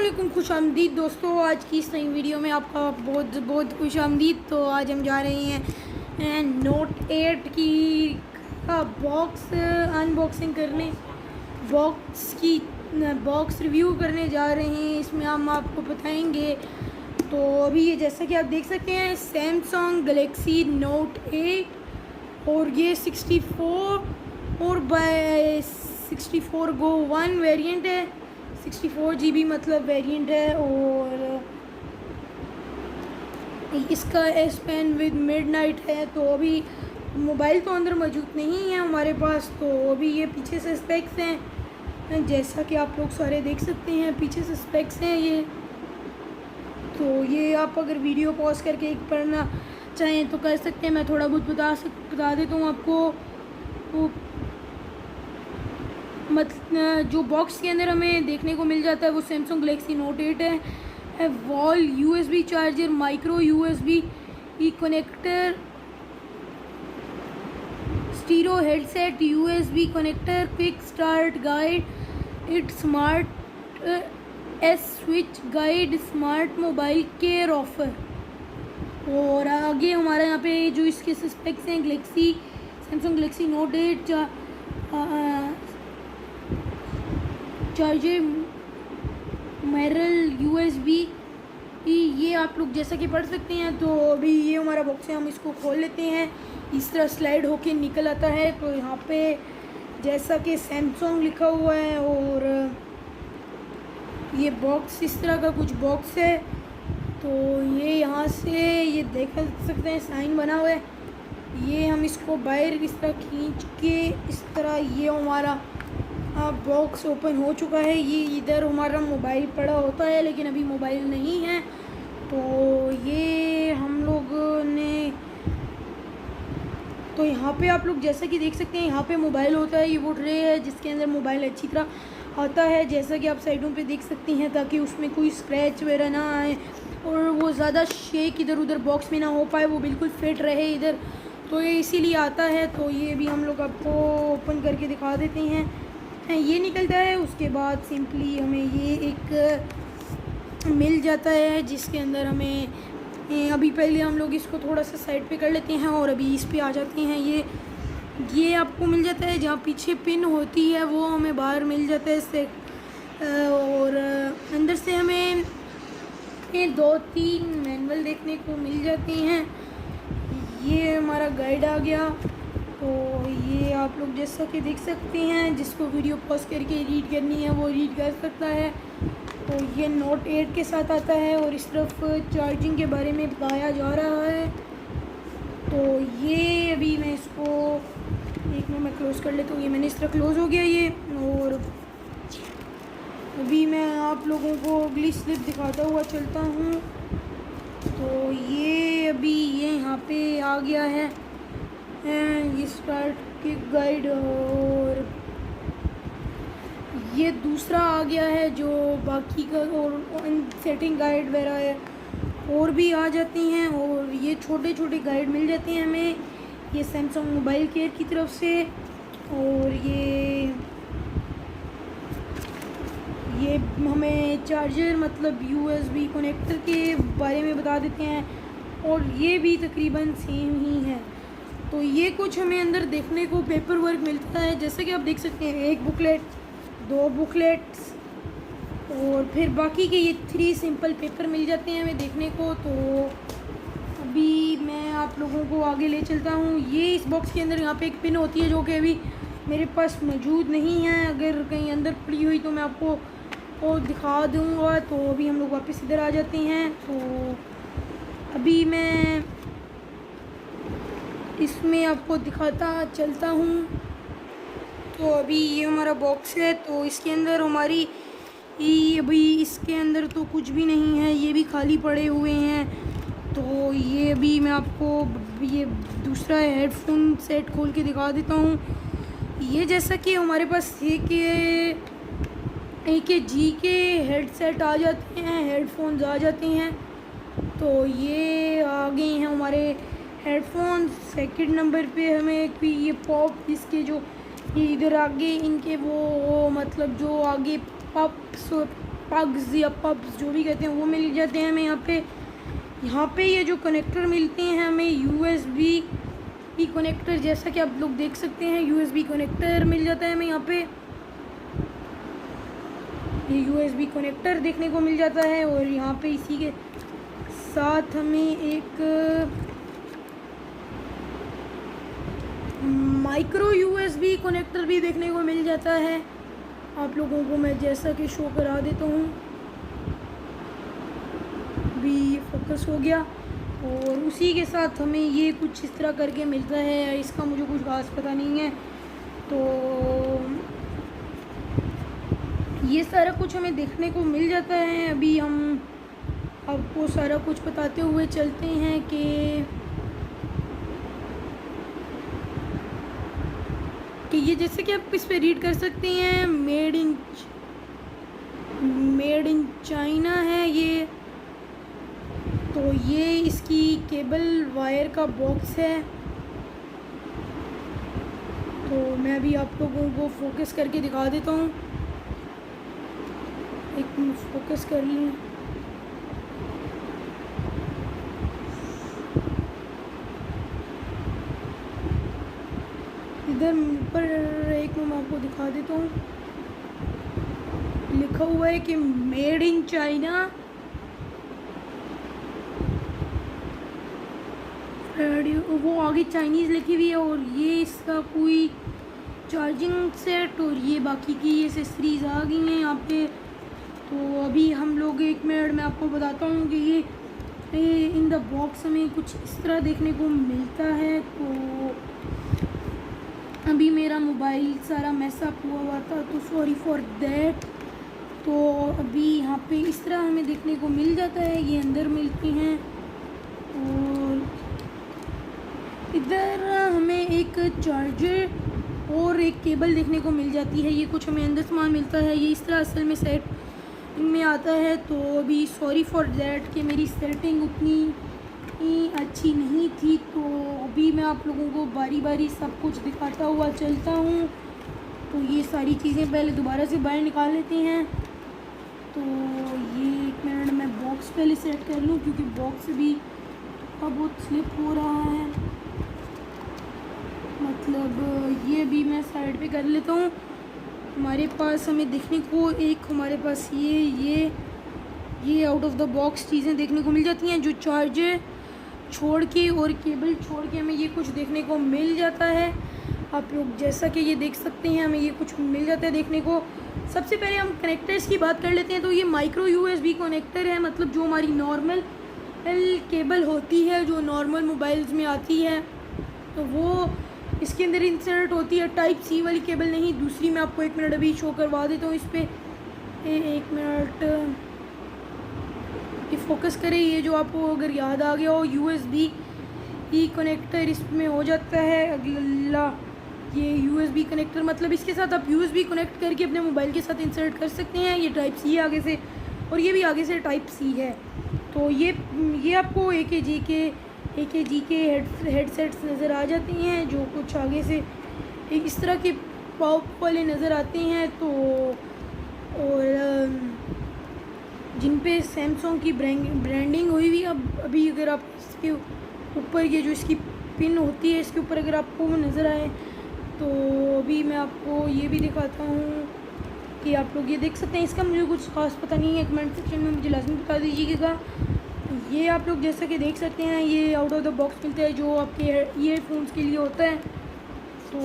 अस्सलामुअलैकुम, खुश आमदीद दोस्तों। आज की इस नई वीडियो में आपका बहुत बहुत खुश आमदीद। तो आज हम जा रहे हैं नोट 8 की का बॉक्स अनबॉक्सिंग करने, बॉक्स रिव्यू करने जा रहे हैं। इसमें हम आपको बताएंगे। तो अभी ये जैसा कि आप देख सकते हैं सैमसंग गलेक्सी नोट 8 और ये 64 और बाय 64 गो 1 वेरिएंट है। 64 GB मतलब वेरिएंट है और इसका एस पेन विद मिडनाइट है। तो अभी मोबाइल तो अंदर मौजूद नहीं है हमारे पास। तो अभी ये पीछे से स्पेक्स हैं, जैसा कि आप लोग सारे देख सकते हैं, पीछे से स्पेक्स हैं ये। तो ये आप अगर वीडियो पॉज करके एक पढ़ना चाहें तो कर सकते हैं। मैं थोड़ा बहुत बता देता हूँ आपको। तो जो बॉक्स के अंदर हमें देखने को मिल जाता है वो सैमसंग गलेक्सी नोट 8 है। Wall USB charger, micro USB connector, stereo headset, USB connector, quick start guide, it smart S switch guide, smart mobile care offer. और आगे हमारे यहाँ पे जो इसके स्पेक्स हैं सैमसंग गलेक्सी नोट 8 चार्जर, माइरल USB, ये आप लोग जैसा कि पढ़ सकते हैं। तो अभी ये हमारा बॉक्स है, हम इसको खोल लेते हैं। इस तरह स्लाइड होके निकल आता है। तो यहाँ पे जैसा कि सैमसंग लिखा हुआ है और ये बॉक्स इस तरह का कुछ बॉक्स है। तो ये यहाँ से ये देख सकते हैं साइन बना हुआ है। ये हम इसको बाहर इस तरह खींच के इस तरह ये हमारा बॉक्स ओपन हो चुका है। ये इधर हमारा मोबाइल पड़ा होता है लेकिन अभी मोबाइल नहीं है। तो ये हम लोग ने तो यहाँ पे आप लोग जैसा कि देख सकते हैं यहाँ पे मोबाइल होता है। ये वो ट्रे है जिसके अंदर मोबाइल अच्छी तरह आता है, जैसा कि आप साइडों पे देख सकती हैं, ताकि उसमें कोई स्क्रैच वगैरह ना आए और वो ज़्यादा शेक इधर उधर बॉक्स में ना हो पाए, वो बिल्कुल फिट रहे इधर। तो ये इसीलिए आता है। तो ये भी हम लोग आपको ओपन करके दिखा देते हैं। ये निकलता है। उसके बाद सिंपली हमें ये एक मिल जाता है जिसके अंदर हमें अभी पहले हम लोग इसको थोड़ा सा साइड पे कर लेते हैं और अभी इस पे आ जाते हैं। ये आपको मिल जाता है, जहाँ पीछे पिन होती है वो हमें बाहर मिल जाता है इससे। और अंदर से हमें 2-3 मैनुअल देखने को मिल जाते हैं। ये हमारा गाइड आ गया। तो ये आप लोग जैसा कि देख सकते हैं, जिसको वीडियो पॉज करके रीड करनी है वो रीड कर सकता है। तो ये नोट 8 के साथ आता है और इस तरफ चार्जिंग के बारे में बताया जा रहा है। तो ये अभी मैं इसको एक मिनट में क्लोज़ कर लेता हूँ। ये मैंने इस तरह क्लोज़ हो गया ये। और अभी मैं आप लोगों को अगली स्लिप दिखाता हुआ चलता हूँ। तो ये अभी ये यहाँ पे आ गया है ये स्टार्ट की गाइड, और ये दूसरा आ गया है जो बाकी का और सेटिंग गाइड वगैरह है और भी आ जाती हैं। और ये छोटे छोटे गाइड मिल जाते हैं हमें ये सैमसंग मोबाइल केयर की तरफ से। और ये हमें चार्जर मतलब USB कनेक्टर के बारे में बता देते हैं और ये भी तकरीबन सेम ही है। तो ये कुछ हमें अंदर देखने को पेपर वर्क मिलता है, जैसे कि आप देख सकते हैं, एक बुकलेट, 2 बुकलेट्स और फिर बाकी के ये 3 सिंपल पेपर मिल जाते हैं हमें देखने को। तो अभी मैं आप लोगों को आगे ले चलता हूँ। ये इस बॉक्स के अंदर यहाँ पे एक पिन होती है जो कि अभी मेरे पास मौजूद नहीं है। अगर कहीं अंदर पड़ी हुई तो मैं आपको वो दिखा दूँगा। तो अभी हम लोग वापस इधर आ जाते हैं। तो अभी मैं इसमें आपको दिखाता चलता हूँ। तो अभी ये हमारा बॉक्स है। तो इसके अंदर हमारी अभी इसके अंदर तो कुछ भी नहीं है, ये भी खाली पड़े हुए हैं। तो ये अभी मैं आपको ये दूसरा हेडफोन सेट खोल के दिखा देता हूँ। ये जैसा कि हमारे पास एक जी के हेडसेट आ जाते हैं, हेडफोन्स आ जाते हैं। तो ये आ गए हैं हमारे हेडफोन। सेकंड नंबर पे हमें ये पॉप, इसके जो इधर आगे इनके वो मतलब जो आगे पॉप्स पग्स या पब्स जो भी कहते हैं वो मिल जाते हैं हमें यहाँ पे ये जो कनेक्टर मिलते हैं हमें USB कनेक्टर, जैसा कि आप लोग देख सकते हैं USB कनेक्टर मिल जाता है हमें यहाँ पे। ये USB कनेक्टर देखने को मिल जाता है और यहाँ पे इसी के साथ हमें एक माइक्रो USB कनेक्टर भी देखने को मिल जाता है। आप लोगों को मैं जैसा कि शो करा देता हूँ, भी फोकस हो गया। और उसी के साथ हमें ये कुछ इस तरह करके मिलता है, इसका मुझे कुछ खास पता नहीं है। तो ये सारा कुछ हमें देखने को मिल जाता है। अभी हम आपको सारा कुछ बताते हुए चलते हैं कि ये जैसे कि आप इस पे रीड कर सकते हैं, मेड इन चाइना है ये। तो ये इसकी केबल वायर का बॉक्स है। तो मैं अभी आप लोगों को फोकस करके दिखा देता हूँ, एक फोकस कर लें। इधर पर एक मैं आपको दिखा देता हूँ, लिखा हुआ है कि मेड इन चाइना। वो आगे चाइनीज़ लिखी हुई है और ये इसका कोई चार्जिंग सेट और ये बाकी की ये एसेसरीज आ गई हैं यहाँ पे। तो अभी हम लोग 1 मिनट में आपको बताता हूँ कि ये इन द बॉक्स में कुछ इस तरह देखने को मिलता है। तो अभी मेरा मोबाइल सारा मैसअप हुआ था, तो सॉरी फॉर दैट। तो अभी यहाँ पे इस तरह हमें देखने को मिल जाता है, ये अंदर मिलती हैं। और इधर हमें एक चार्जर और एक केबल देखने को मिल जाती है। ये कुछ हमें अंदर सामान मिलता है, ये इस तरह असल में सेट में आता है। तो अभी सॉरी फॉर दैट कि मेरी सेटिंग उतनी अच्छी नहीं थी। तो अभी मैं आप लोगों को बारी बारी सब कुछ दिखाता हुआ चलता हूँ। तो ये सारी चीज़ें पहले दोबारा से बाहर निकाल लेते हैं। तो ये 1 मिनट में बॉक्स पहले सेट कर लूँ, क्योंकि बॉक्स भी अब बहुत स्लिप हो रहा है। मतलब ये भी मैं साइड पे कर लेता हूँ। हमारे पास हमें देखने को हमारे पास ये आउट ऑफ द बॉक्स चीज़ें देखने को मिल जाती हैं, जो चार्जर छोड़ के और केबल छोड़ के हमें ये कुछ देखने को मिल जाता है। आप लोग जैसा कि ये देख सकते हैं, हमें ये कुछ मिल जाता है देखने को। सबसे पहले हम कनेक्टर्स की बात कर लेते हैं। तो ये माइक्रो USB कनेक्टर है, मतलब जो हमारी नॉर्मल केबल होती है, जो नॉर्मल मोबाइल्स में आती है, तो वो इसके अंदर इंसर्ट होती है। टाइप C वाली केबल नहीं, दूसरी मैं आपको 1 मिनट अभी शो करवा देता हूँ। इस पर 1 मिनट ये फोकस करें। ये जो आपको अगर याद आ गया हो, USB कनेक्टर इसमें हो जाता है। अगला ये USB कनेक्टर, मतलब इसके साथ आप USB कनेक्ट करके अपने मोबाइल के साथ इंसर्ट कर सकते हैं। ये टाइप C आगे से, और ये भी आगे से टाइप C है। तो ये आपको AKG के हेडसेट्स नज़र आ जाती हैं, जो कुछ आगे से इस तरह के पॉप वाले नज़र आते हैं। तो और जिन पे सैमसंग की ब्रांडिंग हुई हुई। अब अभी अगर आप इसके ऊपर ये जो इसकी पिन होती है, इसके ऊपर अगर आपको वो नज़र आए, तो अभी मैं आपको ये भी दिखाता हूँ कि आप लोग ये देख सकते हैं। इसका मुझे कुछ खास पता नहीं है, कमेंट सेक्शन में मुझे लाजमी बता दीजिएगा। ये आप लोग जैसा कि देख सकते हैं, ये आउट ऑफ द बॉक्स मिलता है, जो आपके ईयरफोन्स के लिए होता है। तो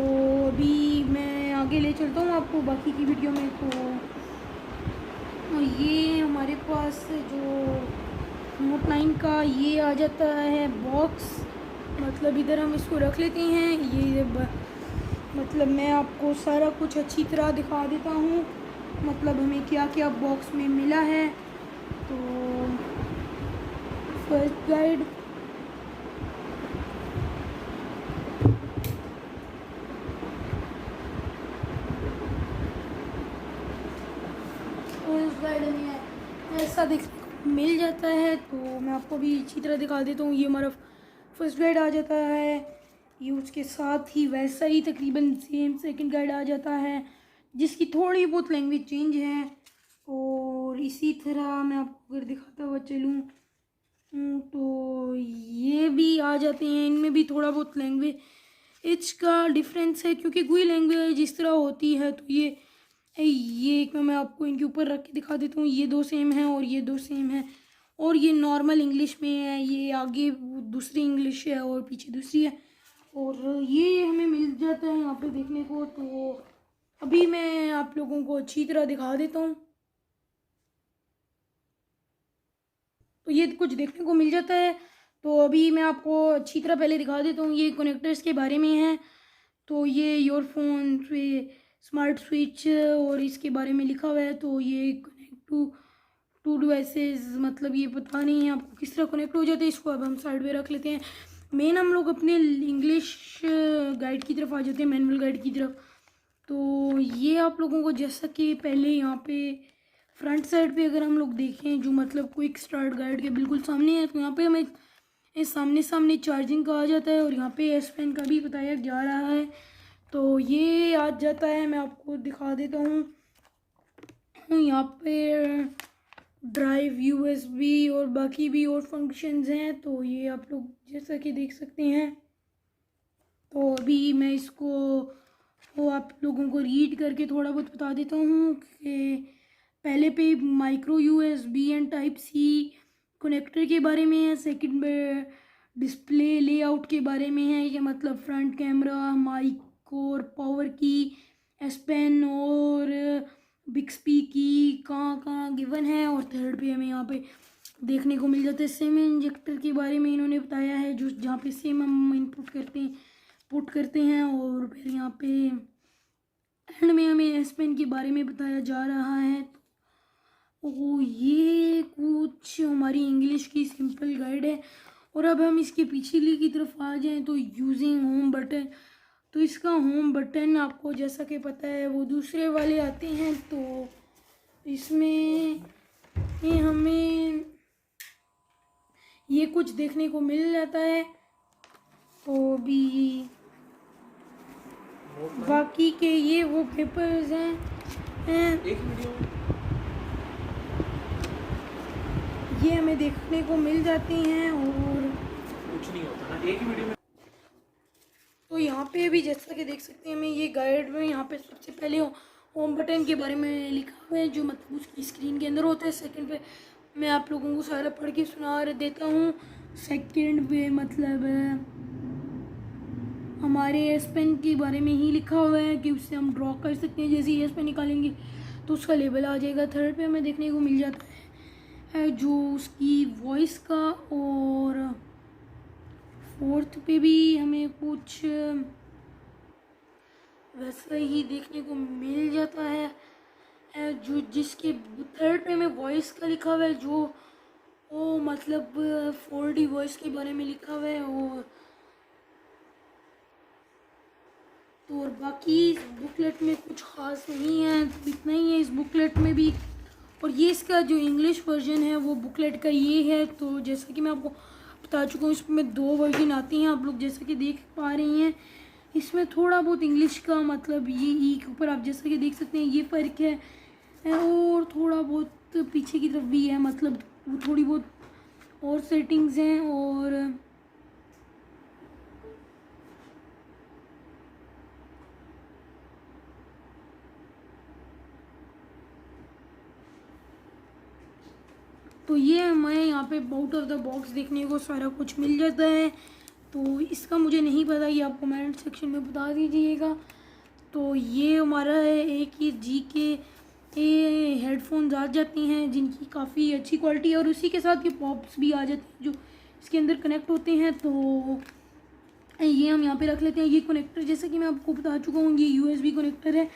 अभी मैं आगे ले चलता हूँ आपको बाकी की वीडियो में। तो ये हमारे पास जो Note 9 का ये आ जाता है बॉक्स, मतलब इधर हम इसको रख लेते हैं। ये मतलब मैं आपको सारा कुछ अच्छी तरह दिखा देता हूँ, मतलब हमें क्या क्या बॉक्स में मिला है। तो फर्स्ट गाइड, हमें ऐसा देख मिल जाता है। तो मैं आपको भी अच्छी तरह दिखा देता हूँ। ये हमारा फर्स्ट गाइड आ जाता है, ये उसके साथ ही वैसा ही तकरीबन सेम सेकंड गाइड आ जाता है, जिसकी थोड़ी बहुत लैंग्वेज चेंज है। और और इसी तरह मैं आपको अगर दिखाता हुआ चलूँ तो ये भी आ जाते हैं। इनमें भी थोड़ा बहुत लैंग्वेज का डिफरेंस है, क्योंकि कोई लैंग्वेज इस तरह होती है तो ये एक मैं आपको इनके ऊपर रख के दिखा देता हूँ। ये दो सेम है और ये दो सेम है, और ये नॉर्मल इंग्लिश में है, ये आगे दूसरी इंग्लिश है और पीछे दूसरी है, और ये हमें मिल जाता है यहाँ पे देखने को। तो अभी मैं आप लोगों को अच्छी तरह दिखा देता हूँ। तो ये कुछ देखने को मिल जाता है। तो अभी मैं आपको अच्छी तरह पहले दिखा देता हूँ। ये कनेक्टर्स के बारे में है। तो ये ईयरफोन पे स्मार्ट स्विच और इसके बारे में लिखा हुआ है। तो ये कनेक्ट टू डिवाइसेस, मतलब ये पता नहीं है आपको किस तरह कनेक्ट हो जाते हैं। इसको अब हम साइड में रख लेते हैं। मेन हम लोग अपने इंग्लिश गाइड की तरफ आ जाते हैं, मैनुअल गाइड की तरफ। तो ये आप लोगों को जैसा कि पहले यहाँ पे फ्रंट साइड पे अगर हम लोग देखें, जो मतलब क्विक स्टार्ट गाइड के बिल्कुल सामने है, तो यहाँ पे हमें इस सामने चार्जिंग का आ जाता है, और यहाँ पे एस पेन का भी बताया जा रहा है। तो ये आ जाता है, मैं आपको दिखा देता हूँ। यहाँ पे ड्राइव, यूएसबी और बाकी भी और फंक्शंस हैं। तो ये आप लोग जैसा कि देख सकते हैं। तो अभी मैं इसको वो आप लोगों को रीड करके थोड़ा बहुत बता देता हूँ कि पहले पे micro USB and type C connector के बारे में है। सेकंड में डिस्प्ले लेआउट के बारे में है, ये मतलब फ्रंट कैमरा, माइक और पावर की, एस पेन और बिक्सपी की कहाँ कहाँ गिवन है। और थर्ड पे हमें यहाँ पे देखने को मिल जाता है सिम इंजेक्टर के बारे में इन्होंने बताया है, जो जहाँ पे सिम हम इनपुट करते हैं। और फिर यहाँ पे एंड में हमें एस पेन के बारे में बताया जा रहा है। तो ये कुछ हमारी इंग्लिश की सिंपल गाइड है। और अब हम इसके पिछली की तरफ आ जाएं तो यूजिंग होम बटन। तो इसका होम बटन आपको जैसा कि पता है वो दूसरे वाले आते हैं। तो इसमें ये हमें ये कुछ देखने को मिल जाता है। तो भी बाकी के ये वो पेपर्स हैं ये हमें देखने को मिल जाती हैं, और कुछ नहीं होता ना एक ही वीडियो में। तो यहाँ पे भी जैसा कि देख सकते हैं हमें ये गाइड में यहाँ पे सबसे पहले होम बटन के बारे में लिखा हुआ है, जो मतलब उसकी स्क्रीन के अंदर होता है। सेकंड पे मैं आप लोगों को सारा पढ़ के सुना देता हूँ। सेकंड पे मतलब हमारे एस पेन के बारे में ही लिखा हुआ है कि उससे हम ड्रॉ कर सकते हैं। जैसे ही एस पेन निकालेंगे तो उसका लेबल आ जाएगा। थर्ड पे हमें देखने को मिल जाता है जो उसकी वॉइस का, और फोर्थ पे भी हमें कुछ वैसा ही देखने को मिल जाता है जो जिसके थर्ड पे हमें वॉइस का लिखा हुआ है, जो वो मतलब 4D वॉइस के बारे में लिखा हुआ है। और बाकी इस बुकलेट में कुछ ख़ास नहीं है, तो इतना ही है इस बुकलेट में भी। और ये इसका जो इंग्लिश वर्जन है वो बुकलेट का ये है। तो जैसा कि मैं आपको बता चुका हूँ, इसमें 2 वर्जन आती हैं, आप लोग जैसा कि देख पा रही हैं। इसमें थोड़ा बहुत इंग्लिश का मतलब ये ई के ऊपर आप जैसा कि देख सकते हैं ये फ़र्क है, और थोड़ा बहुत पीछे की तरफ भी है, मतलब थोड़ी बहुत और सेटिंग्स हैं। और तो ये हमें यहाँ पे आउट ऑफ द बॉक्स देखने को सारा कुछ मिल जाता है। तो इसका मुझे नहीं पता, ये आप कमेंट सेक्शन में बता दीजिएगा। तो ये हमारा है एक ही जी के हेडफोन्स आ जाती हैं जिनकी काफ़ी अच्छी क्वालिटी है, और उसी के साथ ये पॉप्स भी आ जाते हैं जो इसके अंदर कनेक्ट होते हैं। तो ये हम यहाँ पे रख लेते हैं। ये कनेक्टर जैसा कि मैं आपको बता चुका हूँ ये यूएसबी कनेक्टर है।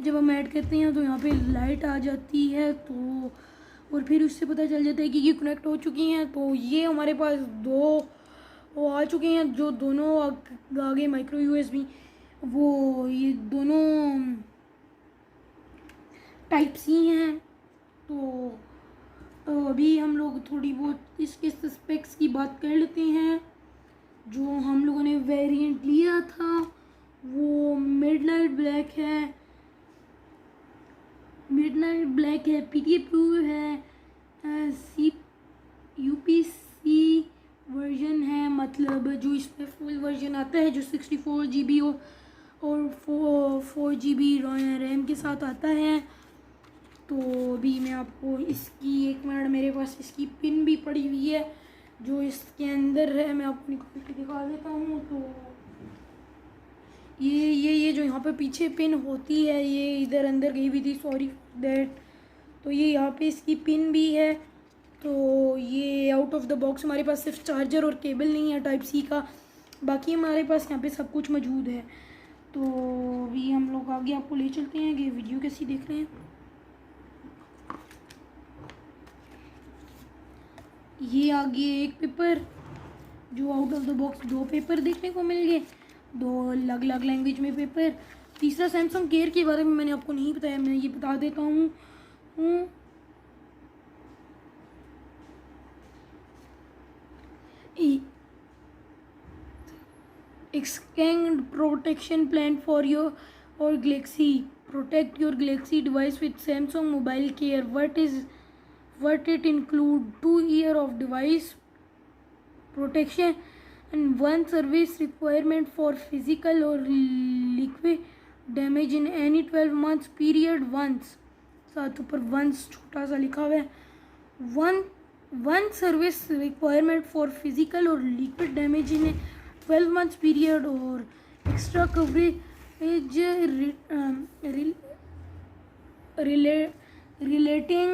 जब हम ऐड करते हैं तो यहाँ पे लाइट आ जाती है, तो और फिर उससे पता चल जाता है कि ये कनेक्ट हो चुकी हैं। तो ये हमारे पास 2 वो आ चुके हैं, जो दोनों आगे माइक्रो यूएसबी, वो ये दोनों टाइप सी हैं। तो अभी हम लोग थोड़ी बहुत इसके स्पेक्स की बात कर लेते हैं। जो हम लोगों ने वेरिएंट लिया था वो मिडनाइट ब्लैक है, मिडनाइट ब्लैक है, पीटीए ब्लू है, सी यूपीसी वर्जन है, मतलब जो इसमें फुल वर्जन आता है जो 64 GB और 4 GB रैम के साथ आता है। तो अभी मैं आपको इसकी, एक मिनट, मेरे पास इसकी पिन भी पड़ी हुई है जो इसके अंदर है, मैं आपको निकाल के दिखा देता हूँ। तो ये जो यहाँ पे पीछे पिन होती है ये इधर अंदर गई हुई थी, सॉरी फॉर दैट। तो ये यहाँ पे इसकी पिन भी है। तो ये आउट ऑफ द बॉक्स हमारे पास सिर्फ चार्जर और केबल नहीं है टाइप सी का, बाकी हमारे पास यहाँ पे सब कुछ मौजूद है। तो अभी हम लोग आगे आपको ले चलते हैं कि वीडियो कैसी देख रहे हैं। ये आगे एक पेपर जो out of the box, 2 paper देखने को मिल गए, 2 अलग अलग लैंग्वेज में पेपर। तीसरा सैमसंग केयर के बारे में मैंने आपको नहीं बताया, मैं ये बता देता हूँ। Extend protection plan for your और Galaxy, protect your Galaxy device with Samsung mobile care, what it include 2 year of device protection and 1 service requirement for physical or liquid damage in any 12 months period once, साथ ऊपर once छोटा सा लिखा हुआ है, one service requirement for physical or liquid damage in a 12 months period और extra coverage relating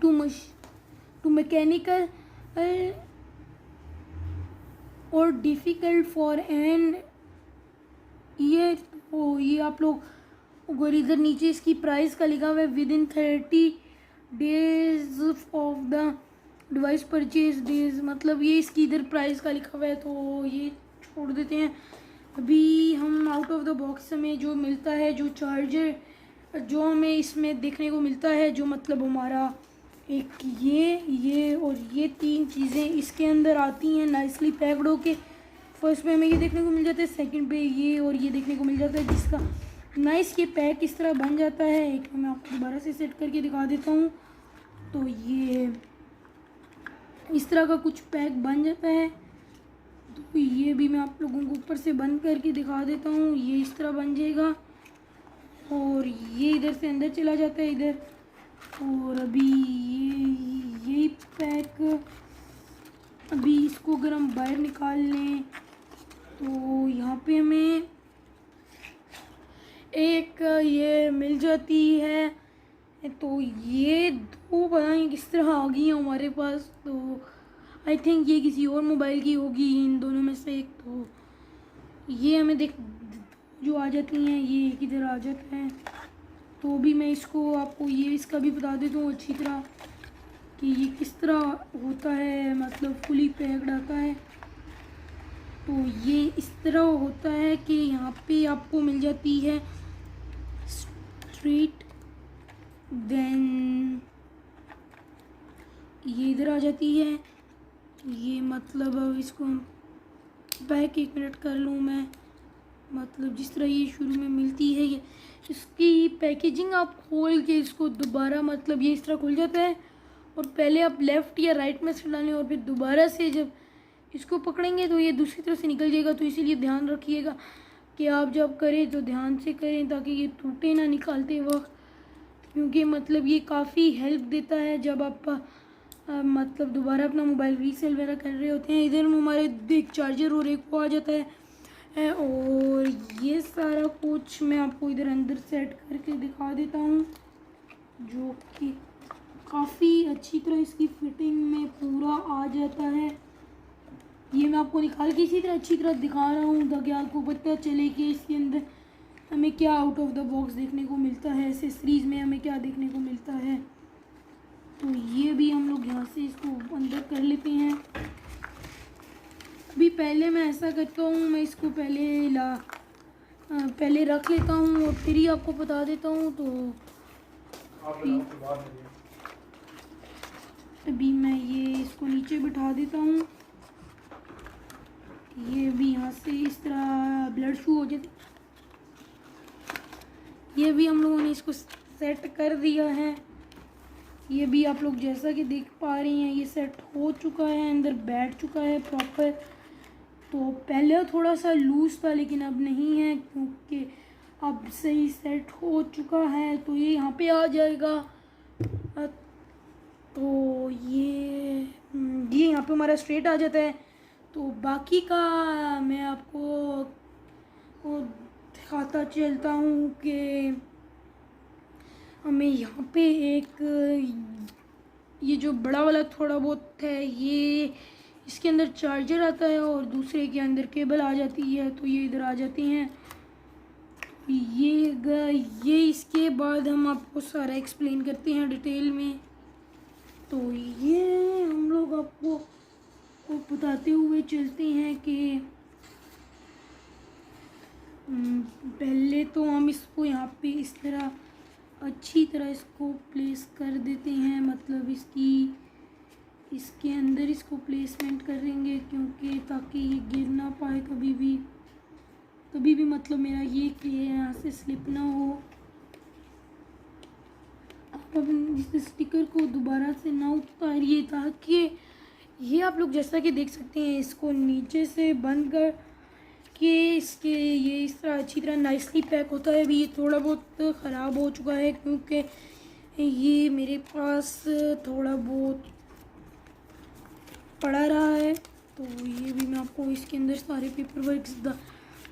to mechanical और difficult for an year. तो ये आप लोग अगर इधर नीचे इसकी प्राइस का लिखा हुआ है with in 30 days of the device purchase days, मतलब ये इसकी इधर प्राइस का लिखा हुआ है। तो ये छोड़ देते हैं। अभी हम आउट ऑफ द बॉक्स में जो मिलता है, जो चार्जर जो हमें इसमें देखने को मिलता है, जो मतलब हमारा एक ये और ये 3 चीज़ें इसके अंदर आती हैं नाइसली पैक्ड होके। फर्स्ट पे हमें ये देखने को मिल जाता है, सेकंड पे ये और ये देखने को मिल जाता है, जिसका नाइस ये पैक इस तरह बन जाता है। एक मैं आपको दोबारा से सेट करके दिखा देता हूँ। तो ये इस तरह का कुछ पैक बन जाता है। तो ये भी मैं आप लोगों को ऊपर से बंद करके दिखा देता हूँ। ये इस तरह बन जाएगा और ये इधर से अंदर चला जाता है इधर। और अभी ये पैक, अभी इसको अगर हम बाहर निकाल लें तो यहाँ पे हमें एक ये मिल जाती है। तो ये 2 पता नहीं किस तरह आ गई हैं हमारे पास। तो आई थिंक ये किसी और मोबाइल की होगी इन दोनों में से एक। तो ये हमें देख जो आ जाती हैं, ये किधर आ जाता है। तो भी मैं इसको आपको ये इसका भी बता देता हूँ अच्छी तरह कि ये किस तरह होता है, मतलब फुली पैक्ड आता है। तो ये इस तरह होता है कि यहाँ पे आपको मिल जाती है स्ट्रीट, देन ये इधर आ जाती है। ये मतलब अब इसको हम बैक 1 मिनट कर लूँ मैं, मतलब जिस तरह ये शुरू में मिलती है, ये इसकी पैकेजिंग आप खोल के इसको दोबारा, मतलब ये इस तरह खुल जाता है और पहले आप लेफ़्ट या राइट में से डालें और फिर दोबारा से जब इसको पकड़ेंगे तो ये दूसरी तरफ से निकल जाएगा। तो इसीलिए ध्यान रखिएगा कि आप जब करें तो ध्यान से करें ताकि ये टूटे ना निकालते वक्त, क्योंकि मतलब ये काफ़ी हेल्प देता है जब आप मतलब दोबारा अपना मोबाइल रीसेल वगैरह कर रहे होते हैं। इधर हमारे एक चार्जर और एक वो आ जाता है और ये सारा कुछ मैं आपको इधर अंदर सेट करके दिखा देता हूँ, जो कि काफ़ी अच्छी तरह इसकी फिटिंग में पूरा आ जाता है। ये मैं आपको निकाल के इसी तरह अच्छी तरह दिखा रहा हूँ ताकि आपको पता चले कि इसके अंदर हमें क्या आउट ऑफ द बॉक्स देखने को मिलता है, एसेसरीज़ में हमें क्या देखने को मिलता है। तो ये भी हम लोग यहाँ से इसको अंदर कर लेते हैं। अभी पहले मैं ऐसा करता हूँ, मैं इसको पहले रख लेता हूँ और फिर ही आपको बता देता हूँ। तो अभी मैं ये इसको नीचे बिठा देता हूँ। ये भी यहाँ से इस तरह ब्लड शू हो जाती, ये भी हम लोगों ने इसको सेट कर दिया है। ये भी आप लोग जैसा कि देख पा रही हैं, ये सेट हो चुका है, अंदर बैठ चुका है प्रॉपर। तो पहले थोड़ा सा लूज़ था लेकिन अब नहीं है, क्योंकि अब सही सेट हो चुका है। तो ये यहाँ पे आ जाएगा। तो ये यहाँ पे हमारा स्ट्रेट आ जाता है। तो बाकी का मैं आपको वो दिखाता चलता हूँ कि हमें यहाँ पे एक ये जो बड़ा वाला थोड़ा बहुत है, ये इसके अंदर चार्जर आता है और दूसरे के अंदर केबल आ जाती है। तो ये इधर आ जाती हैं। ये इसके बाद हम आपको सारा एक्सप्लेन करते हैं डिटेल में। तो ये हम लोग आपको बताते हुए चलते हैं कि पहले तो हम इसको यहाँ पे इस तरह अच्छी तरह इसको प्लेस कर देते हैं, मतलब इसके अंदर इसको प्लेसमेंट करेंगे, क्योंकि ताकि ये गिर ना पाए कभी भी मतलब मेरा ये कि यहाँ से स्लिप ना हो। अब इस स्टिकर को दोबारा से ना उतारिए, ताकि ये आप लोग जैसा कि देख सकते हैं, इसको नीचे से बंद कर के इसके ये इस तरह अच्छी तरह नाइसली पैक होता है। अभी ये थोड़ा बहुत ख़राब हो चुका है, क्योंकि ये मेरे पास थोड़ा बहुत पड़ा रहा है। तो ये भी मैं आपको इसके अंदर सारे पेपर वर्क्स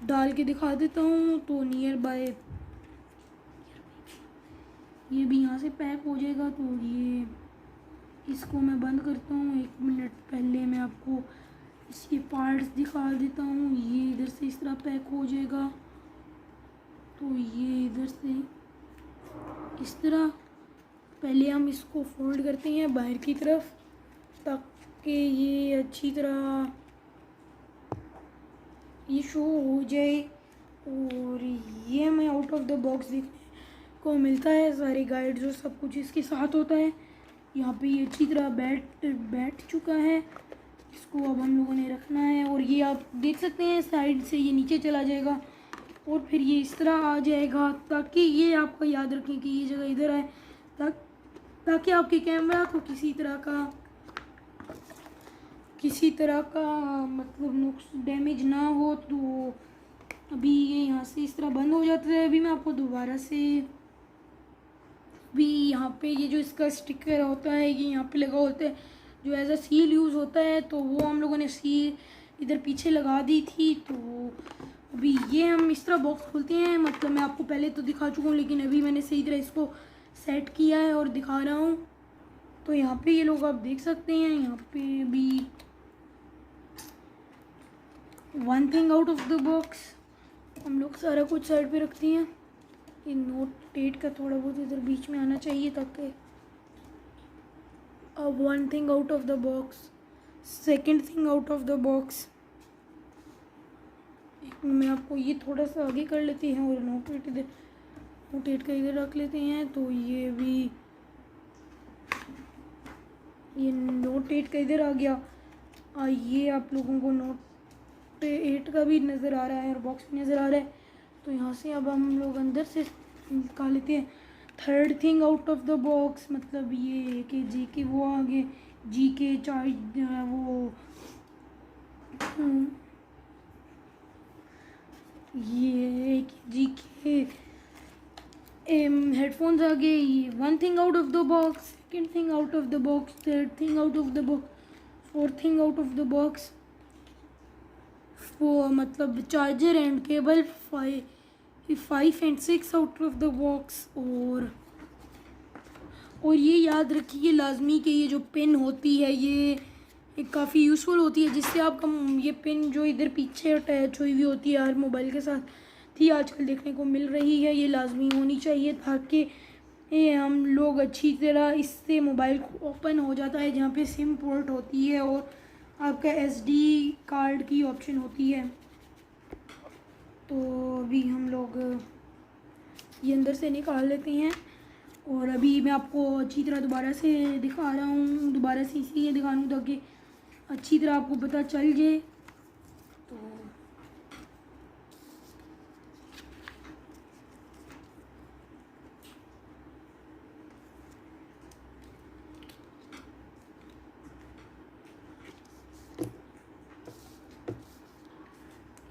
डाल के दिखा देता हूँ। तो नियर बाय ये भी यहाँ से पैक हो जाएगा। तो ये इसको मैं बंद करता हूँ। 1 मिनट पहले मैं आपको इसके पार्ट्स दिखा देता हूँ। ये इधर से इस तरह पैक हो जाएगा। तो ये इधर से इस तरह पहले हम इसको फोल्ड करते हैं बाहर की तरफ, ताकि ये अच्छी तरह ये शो हो जाए। और ये हमें आउट ऑफ द बॉक्स देखने को मिलता है, सारे गाइड्स और सब कुछ इसके साथ होता है। यहाँ पे ये अच्छी तरह बैठ चुका है। इसको अब हम लोगों ने रखना है, और ये आप देख सकते हैं साइड से ये नीचे चला जाएगा और फिर ये इस तरह आ जाएगा, ताकि ये आपको याद रखें कि ये जगह इधर है, ताकि आपके कैमरा को किसी तरह का मतलब नुक्स डैमेज ना हो। तो अभी ये यहाँ से इस तरह बंद हो जाता है। अभी मैं आपको दोबारा से भी यहाँ पे ये जो इसका स्टिकर होता है, ये यहाँ पे लगा होता है, जो एज अ सील यूज़ होता है। तो वो हम लोगों ने सील इधर पीछे लगा दी थी। तो अभी ये हम इस तरह बॉक्स खोलते हैं, मतलब मैं आपको पहले तो दिखा चुका हूँ, लेकिन अभी मैंने सही तरह इसको सेट किया है और दिखा रहा हूँ। तो यहाँ पे ये लोग आप देख सकते हैं, यहाँ पे भी one thing out of the box हम लोग सारा कुछ साइड पे रखते हैं। ये नोट 8 का थोड़ा बहुत इधर बीच में आना चाहिए, ताकि अब one thing out of the box, second thing out of the box. मैं आपको ये थोड़ा सा आगे कर लेते हैं और नोट 8 का इधर रख लेते हैं। तो ये भी ये नोट 8 का इधर आ गया। ये आप लोगों को नोट 8 का भी नज़र आ रहा है और बॉक्स भी नज़र आ रहा है। तो यहाँ से अब हम लोग अंदर से निकाल लेते हैं third thing out of the box, मतलब ये कि जी के वो आगे जी के चार्ज वो ये जी के हेडफोन्स आ गए। ये one thing out of the box, second thing out of the box, third thing out of the box, fourth thing out of the box, वो मतलब charger and cable 5 and 6 out of the box. और ये याद रखिए लाजमी कि ये जो पिन होती है ये काफ़ी यूज़फुल होती है, जिससे आपका ये पिन जो इधर पीछे अटैच हुई हुई होती है हर मोबाइल के साथ थी, आजकल देखने को मिल रही है, ये लाजमी होनी चाहिए, ताकि ये हम लोग अच्छी तरह इससे मोबाइल को ओपन हो जाता है, जहाँ पे सिम पोर्ट होती है और आपका SD कार्ड की ऑप्शन होती है। तो अभी हम लोग ये अंदर से निकाल लेते हैं, और अभी मैं आपको अच्छी तरह दोबारा से दिखा रहा हूँ, दोबारा से इसलिए दिखा रहा हूँ ताकि अच्छी तरह आपको पता चल जाए। तो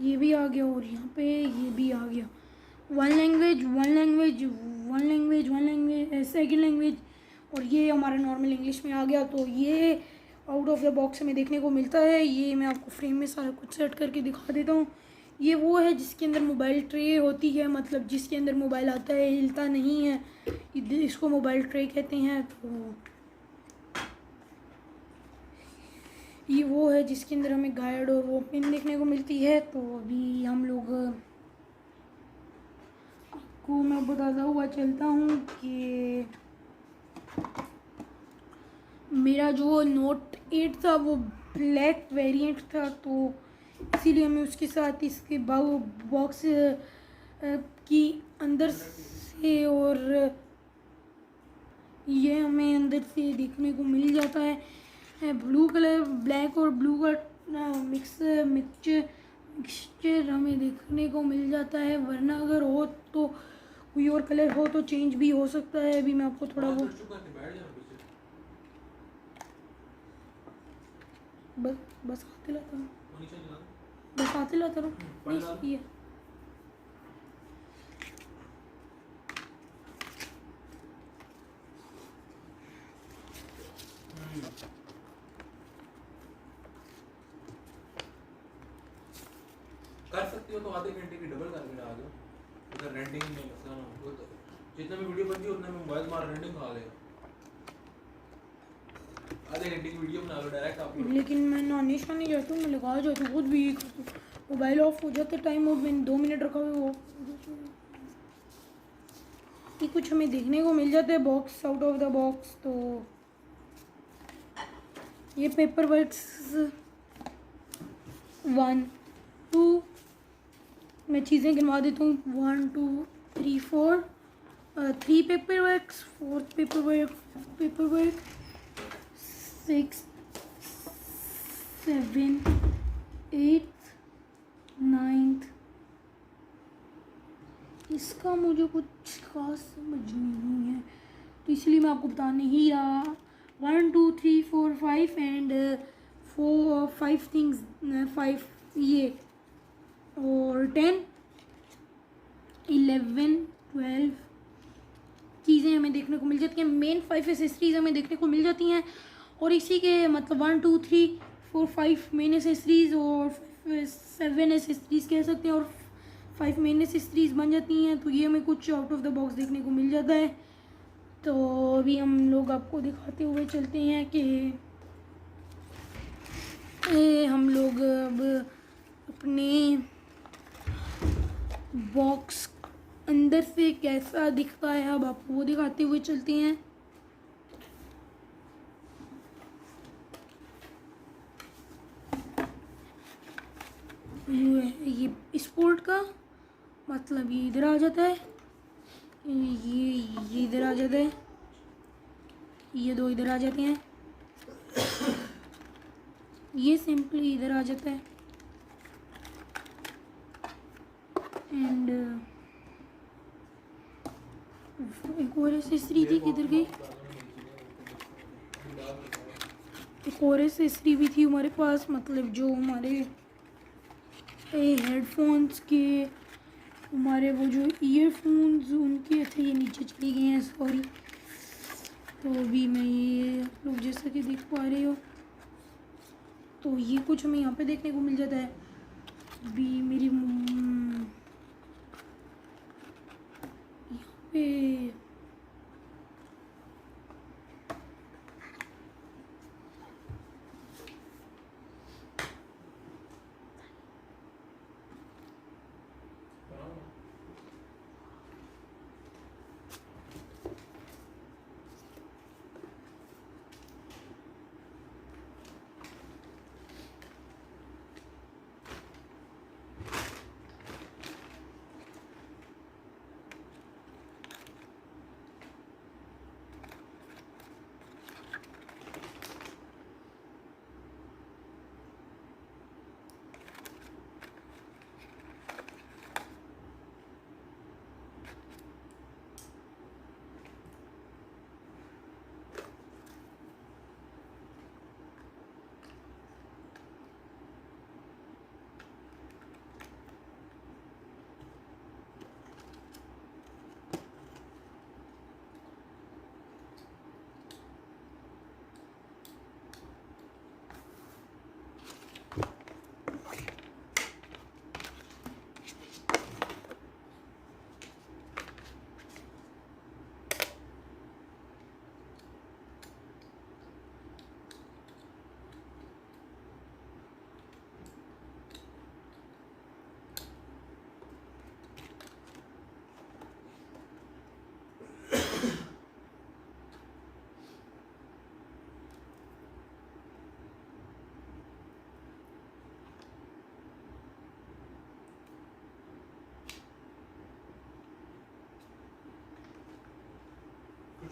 ये भी आ गया और यहाँ पे ये भी आ गया। One language, one language, one language, one language, second language, और ये हमारा नॉर्मल इंग्लिश में आ गया। तो ये आउट ऑफ द बॉक्स हमें देखने को मिलता है। ये मैं आपको फ्रेम में सारा कुछ सेट करके दिखा देता हूँ। ये वो है जिसके अंदर मोबाइल ट्रे होती है, मतलब जिसके अंदर मोबाइल आता है, हिलता नहीं है, इसको मोबाइल ट्रे कहते हैं। तो ये वो है जिसके अंदर हमें गाइड और वो पिन देखने को मिलती है। तो अभी हम लोग आपको मैं बताता हुआ चलता हूँ कि मेरा जो नोट 8 था वो ब्लैक वेरिएंट था, तो इसीलिए हमें उसके साथ इसके बॉक्स की अंदर से और ये हमें अंदर से देखने को मिल जाता है। ब्लू कलर, ब्लैक और ब्लू का मिक्सचर हमें देखने को मिल जाता है, वरना अगर हो तो कोई और कलर हो तो चेंज भी हो सकता है। अभी मैं आपको थोड़ा वो बस आते लाता हूँ, बस आते लाता हूँ। ये कर सकती हो तो आधे घंटे की डबल करके डाल दो, अगर रेंटिंग में मसला ना हो तो। जितना भी वीडियो बनती है उतना में मोबाइल मार रेंटिंग खा लेगा। आधे घंटे की वीडियो बना लो डायरेक्ट आप। लेकिन मैं नॉनिश नहीं जाता हूँ, मैं लगा जाता हूँ, खुद भी मोबाइल ऑफ हो जाता टाइम और मैंने 2 मिनट रखा हुआ वो ये कुछ हमें देखने को मिल जाता है box out of the box. तो ये पेपर वर्क्स 1 2 मैं चीज़ें गिनवा देता हूँ। 1 2 3 4 3 paper works, 4th paper work 6 7 8 9। इसका मुझे कुछ खास समझ नहीं है, तो इसलिए मैं आपको बता नहीं रहा। 1 2 3 4 5 एंड 5 थिंग्स, 5 ये और 10 11 12 चीज़ें हमें देखने को मिल जाती हैं। मेन 5 एसेसरीज हमें देखने को मिल जाती हैं, और इसी के मतलब 1 2 3 4 5 मेन एसेसरीज और 7 एसेसरीज कह सकते हैं, और 5 मेन एसेसरीज बन जाती हैं। तो ये हमें कुछ आउट ऑफ द बॉक्स देखने को मिल जाता है। तो अभी हम लोग आपको दिखाते हुए चलते हैं कि हम लोग अब अपने बॉक्स अंदर से कैसा दिखता है, अब आपको वो दिखाते हुए चलते हैं। ये स्पोर्ट का मतलब ये इधर आ जाता है, ये इधर आ जाता है, ये 2 इधर आ जाते हैं, ये सिंपली इधर आ जाता है, एंड एक और एसेसरी थी, किधर गई? एक और एसेसरी भी थी हमारे पास, मतलब जो हमारे हेडफोन्स के, हमारे वो जो ईयरफोन्स उनके, अच्छा ये नीचे चली गए हैं, सॉरी। तो अभी मैं ये आप लोग जैसा कि देख पा रहे हो, तो ये कुछ हमें यहाँ पे देखने को मिल जाता है। अभी मेरी यहाँ पे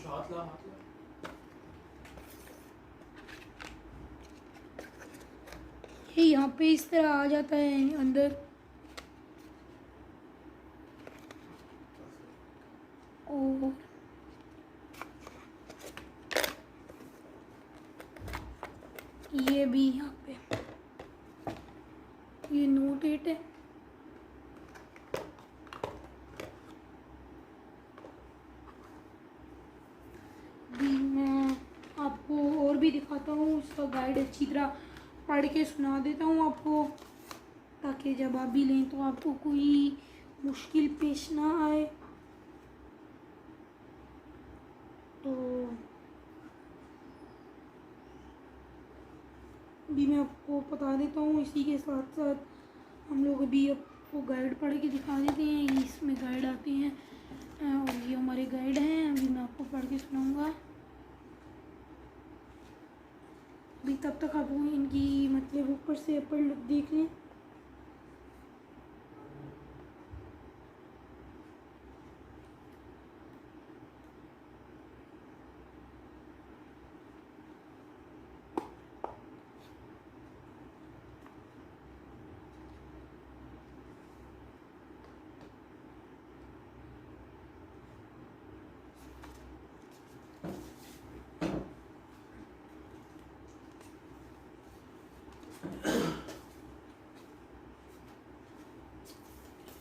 हाथ ला हाथ ला। ये यहाँ पे इस तरह आ जाता है अंदर, और ये भी यहाँ पे ये नोट 8 है। भी मैं आपको और भी दिखाता हूँ, उसका गाइड अच्छी तरह पढ़ के सुना देता हूँ आपको, ताकि जब आप भी लें तो आपको कोई मुश्किल पेश ना आए। तो भी मैं आपको बता देता हूँ, इसी के साथ साथ हम लोग अभी आपको गाइड पढ़ के दिखा देते हैं। इसमें गाइड आते हैं और ये हमारे गाइड हैं, अभी मैं आपको पढ़ के सुनाऊँगा। अभी तब तक आप इनकी मतलब ऊपर से अपर लुक देख लें।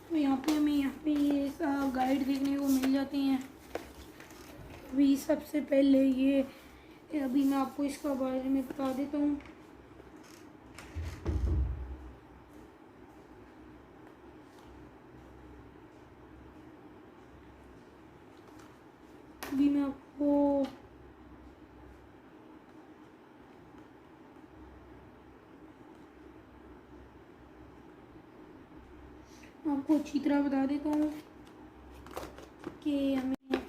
तो यहाँ पे ये गाइड देखने को मिल जाते हैं। अभी सबसे पहले ये अभी मैं आपको इसका बारे में बता देता हूँ। अभी मैं आपको अच्छी तरह बता देता हूँ कि हमें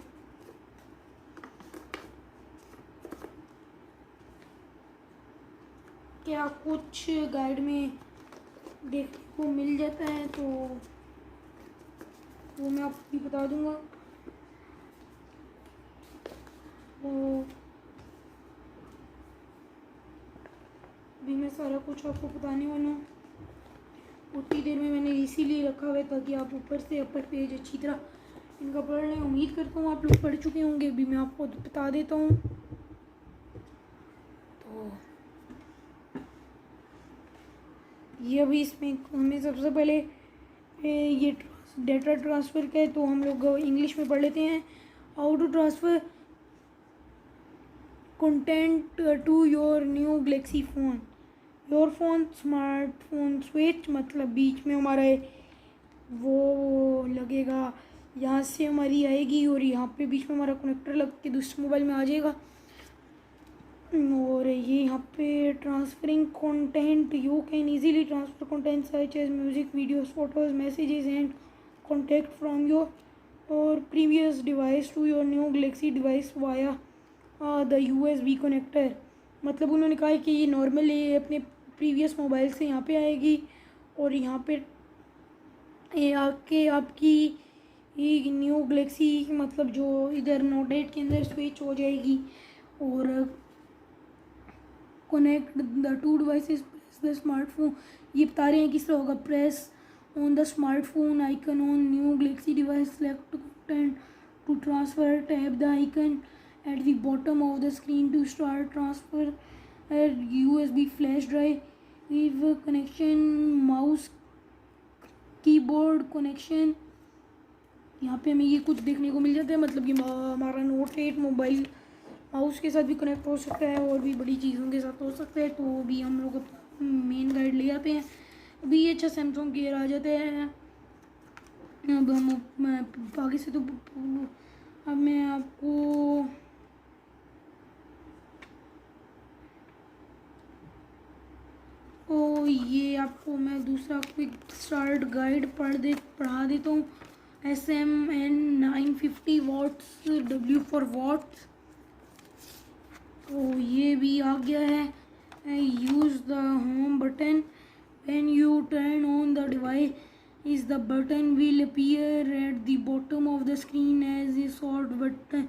क्या कुछ गाइड में देखने को मिल जाता है, तो वो मैं आपको भी बता दूंगा। तो अभी मैं सारा कुछ आपको बताने वाला हूँ। उतनी देर में मैंने इसीलिए रखा हुआ है ताकि आप ऊपर से अपर पेज अच्छी तरह इनका पढ़ लें। उम्मीद करता हूँ आप लोग पढ़ चुके होंगे। अभी मैं आपको बता देता हूँ। तो ये अभी इसमें हमें सबसे पहले ये डेटा ट्रांसफ़र का है, तो हम लोग इंग्लिश में पढ़ लेते हैं। How to transfer content to your new Galaxy phone. Your phone smartphone switch, मतलब बीच में हमारा वो लगेगा, यहाँ से हमारी आएगी और यहाँ पे बीच में हमारा कनेक्टर लग के दूसरे मोबाइल में आ जाएगा। और ये यहाँ पे transferring content, you can easily transfer content such as music, videos, photos, messages and contact from your और previous device to your new Galaxy device via the USB connector. मतलब उन्होंने कहा है कि ये नॉर्मल ये अपने प्रीवियस मोबाइल से यहाँ पे आएगी और यहाँ पे ये आके आपकी ये न्यू गैलेक्सी मतलब जो इधर नोट 8 के अंदर स्विच हो जाएगी और connect the two devices, press the smartphone. ये बता रहे हैं किस तरह होगा। Press on the smartphone icon on new Galaxy device, select content to transfer, tap the icon at the bottom of the screen to start transfer a USB flash drive with connection, mouse keyboard connection. यहाँ पे हमें ये कुछ देखने को मिल जाता है। मतलब कि हमारा नोट 8 मोबाइल माउस के साथ भी कनेक्ट हो सकता है और भी बड़ी चीज़ों के साथ हो सकता है। तो अभी हम लोग मेन गाइड ले आते हैं। अभी ये अच्छा सैमसंग केयर आ जाते हैं। अब हम आगे से तो अब मैं आपको ये आपको मैं दूसरा क्विक स्टार्ट गाइड पढ़ा देता हूँ। SMN 950 watts, W for watts. तो ये भी आ गया है। Use the home button when you turn on the device, is the button will appear at the bottom of the screen as a short button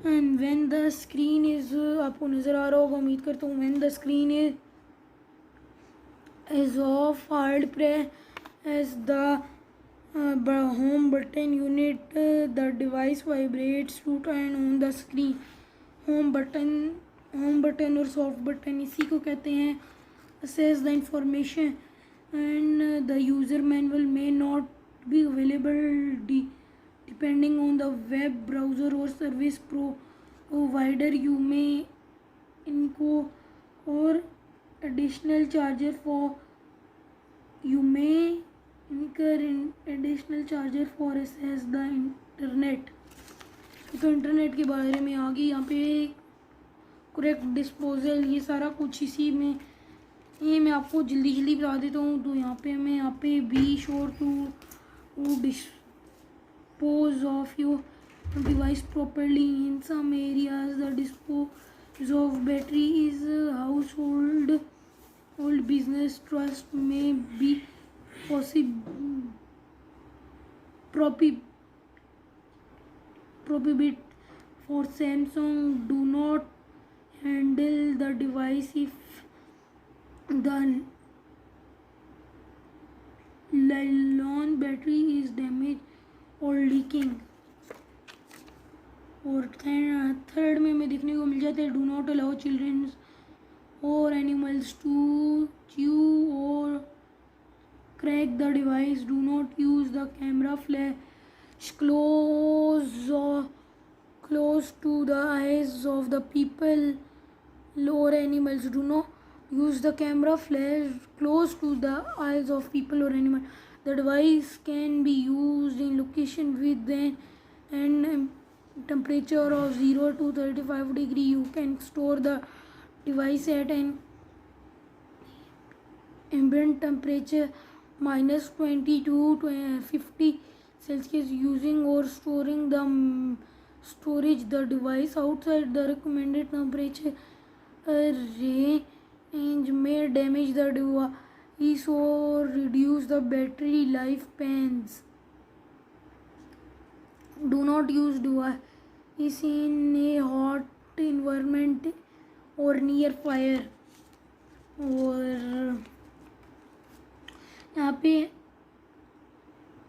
and when the screen is, आपको नज़र आ रहा होगा उम्मीद करता हूँ, when the screen is off, hard press the home button unit, the device vibrates to turn on the screen. Home button और soft button इसी को कहते हैं. Assess the information and the user manual may not be available depending on the web browser or service provider. You may इनको और additional charger for incur additional charger for access the internet. तो internet के बारे में आ गई यहाँ पे. Correct disposal, ये सारा कुछ इसी में, ये मैं आपको जल्दी बता देता हूँ. तो यहाँ पे be sure to dispose of your device properly in some areas. The dispose of battery is household business trust में be prohibit for Samsung. Do not handle the device if the nylon battery is damaged or leaking. और third में हमें देखने को मिल जाता है, do not allow children और animals to chew or crack the device. Do not use the camera flash close to the eyes of the people or animals. Do not use the camera flash close to the eyes of people or animals. The device can be used in location with an temperature of 0 to 35 degree. You can store the device at an ambient temperature -20 to 50 Celsius using or storing the the device outside the recommended temperature range may damage the device or reduce the battery lifespans. Do not use device in a hot environment or near fire. और यहाँ पे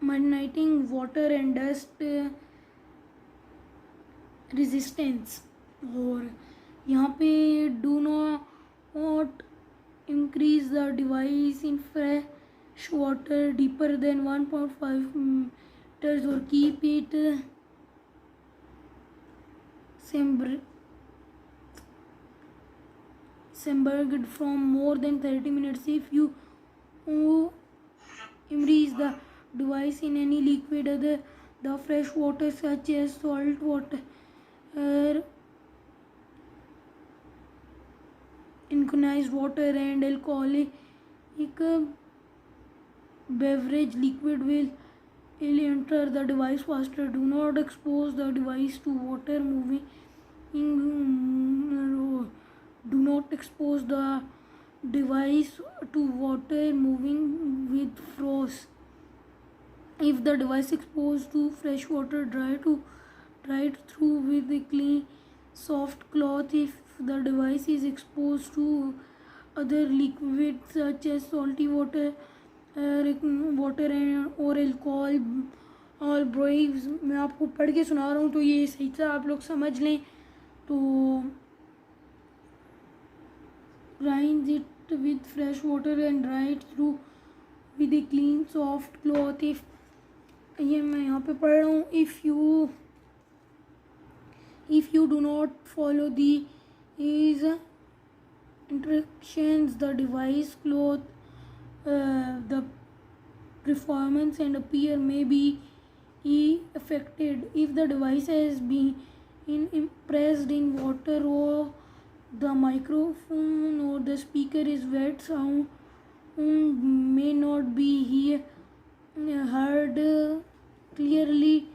monitoring water and dust resistance. और यहाँ पे do not increase the device in fresh water deeper than 1.5 meters और keep it submerged from more than 30 minutes. If you immerse the device in any liquid other the fresh water such as salt water, ionized water and alcoholic beverage, liquid will enter the device faster. Do not expose the device to water moving. Do not expose the device to water moving with frost. If the device exposed to fresh water, dry it through with a clean soft cloth. If the device is exposed to other liquids such as salty water और alcohol और ब्रोइव्स, मैं आपको पढ़ के सुना रहा हूँ तो ये सही से आप लोग समझ लें. तो rinse it with fresh water and dry it through with a clean soft cloth. If ये मैं यहाँ पे पढ़ रहा हूँ, if you do not follow these instructions, the device cloth the performance and appear may be affected. If the device has been immersed in water or the microphone or the speaker is wet, sound may not be heard clearly.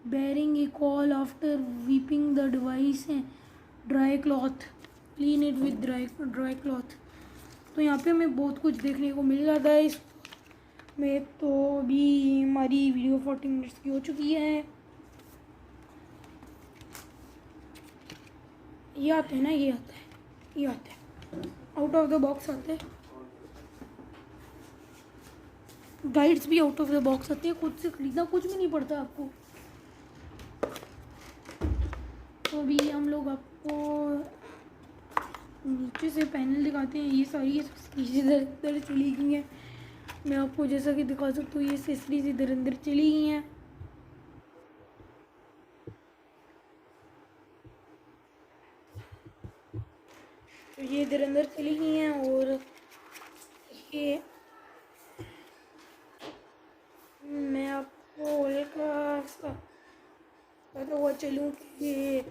Bearing a call after wiping the device and dry cloth. Clean it with dry cloth. तो यहाँ पे हमें बहुत कुछ देखने को मिल जाता है इसमें. तो अभी हमारी वीडियो 40 मिनट्स की हो चुकी है. ये आते हैं ना, ये आता है, ये आता है, आउट ऑफ द बॉक्स आते हैं। गाइड्स भी आउट ऑफ द बॉक्स आती है, खुद से खरीदना कुछ भी नहीं पड़ता आपको। तो अभी हम लोग आपको नीचे से पैनल दिखाते हैं। ये सारी चीज़ें इधर इधर चली गई हैं। मैं आपको जैसा कि दिखा सकता हूँ, ये एक्सेसरीज इधर अंदर चली गई हैं। तो ये इधर अंदर चली गई हैं और ये मैं आपको हल्का सा बताता हुआ चलूँ कि ये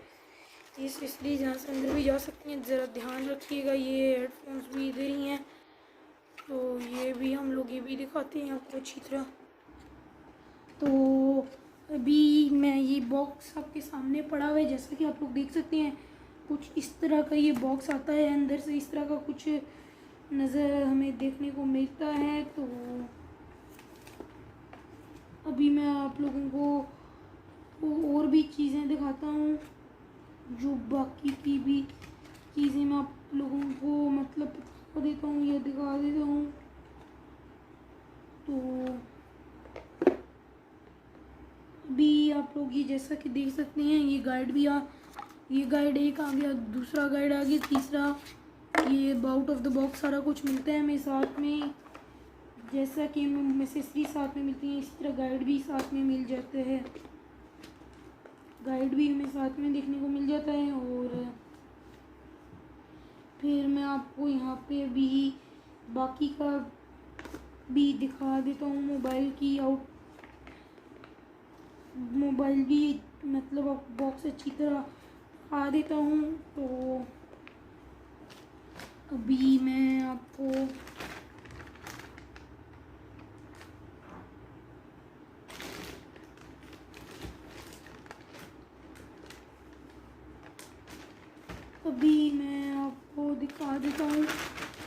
एक्सेसरीज यहाँ से अंदर भी जा सकती हैं। ज़रा ध्यान रखिएगा, ये हेडफोन्स भी इधर ही हैं। तो ये भी हम लोग ये भी दिखाते हैं आपको अच्छी तरह। तो अभी मैं ये बॉक्स आपके सामने पड़ा हुआ है, जैसा कि आप लोग देख सकते हैं। कुछ इस तरह का ये बॉक्स आता है, अंदर से इस तरह का कुछ नज़र हमें देखने को मिलता है। तो अभी मैं आप लोगों को और भी चीज़ें दिखाता हूँ, जो बाकी की भी चीज़ें मैं आप लोगों को मतलब बता देता हूँ या दिखा देता हूँ। तो अभी आप लोग ये जैसा कि देख सकते हैं, ये गाइड भी ये गाइड एक आ गया, दूसरा गाइड आ गया, तीसरा ये आउट ऑफ द बॉक्स सारा कुछ मिलता है हमें साथ में। जैसा कि हमें एक्सेसरी साथ में मिलती है, इसी तरह गाइड भी साथ में मिल जाते हैं। गाइड भी हमें साथ में देखने को मिल जाता है। और फिर मैं आपको यहाँ पे भी बाकी का भी दिखा देता हूँ। मोबाइल भी मतलब बॉक्स अच्छी तरह आ देता हूँ। तो अभी मैं आपको दिखा देता हूँ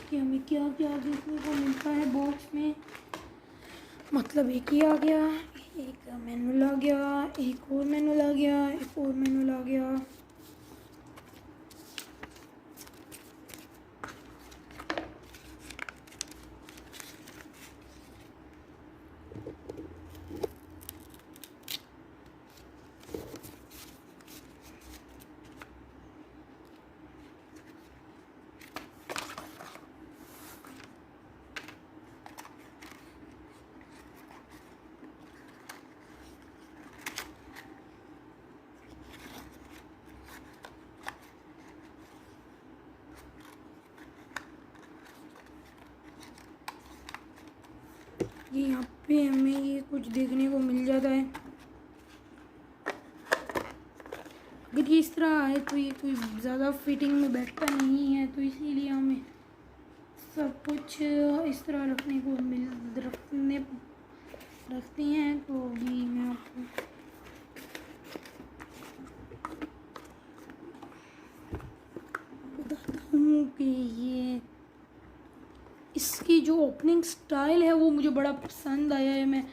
कि हमें क्या क्या देखने को मिलता है बॉक्स में। मतलब एक ही आ गया, एक मैनुअल आ गया, एक और मैनुअल आ गया, एक और मैनुअल आ गया। ये यहाँ पे हमें ये कुछ देखने को मिल जाता है। अगर ये इस तरह आए तो ये कोई ज़्यादा फिटिंग में बैठता नहीं है, तो इसीलिए हमें सब कुछ इस तरह रखते हैं। तो अभी मैं आपको बताता हूँ कि ये इसकी जो ओपनिंग स्टाइल है वो मुझे बड़ा पसंद आया है। मैं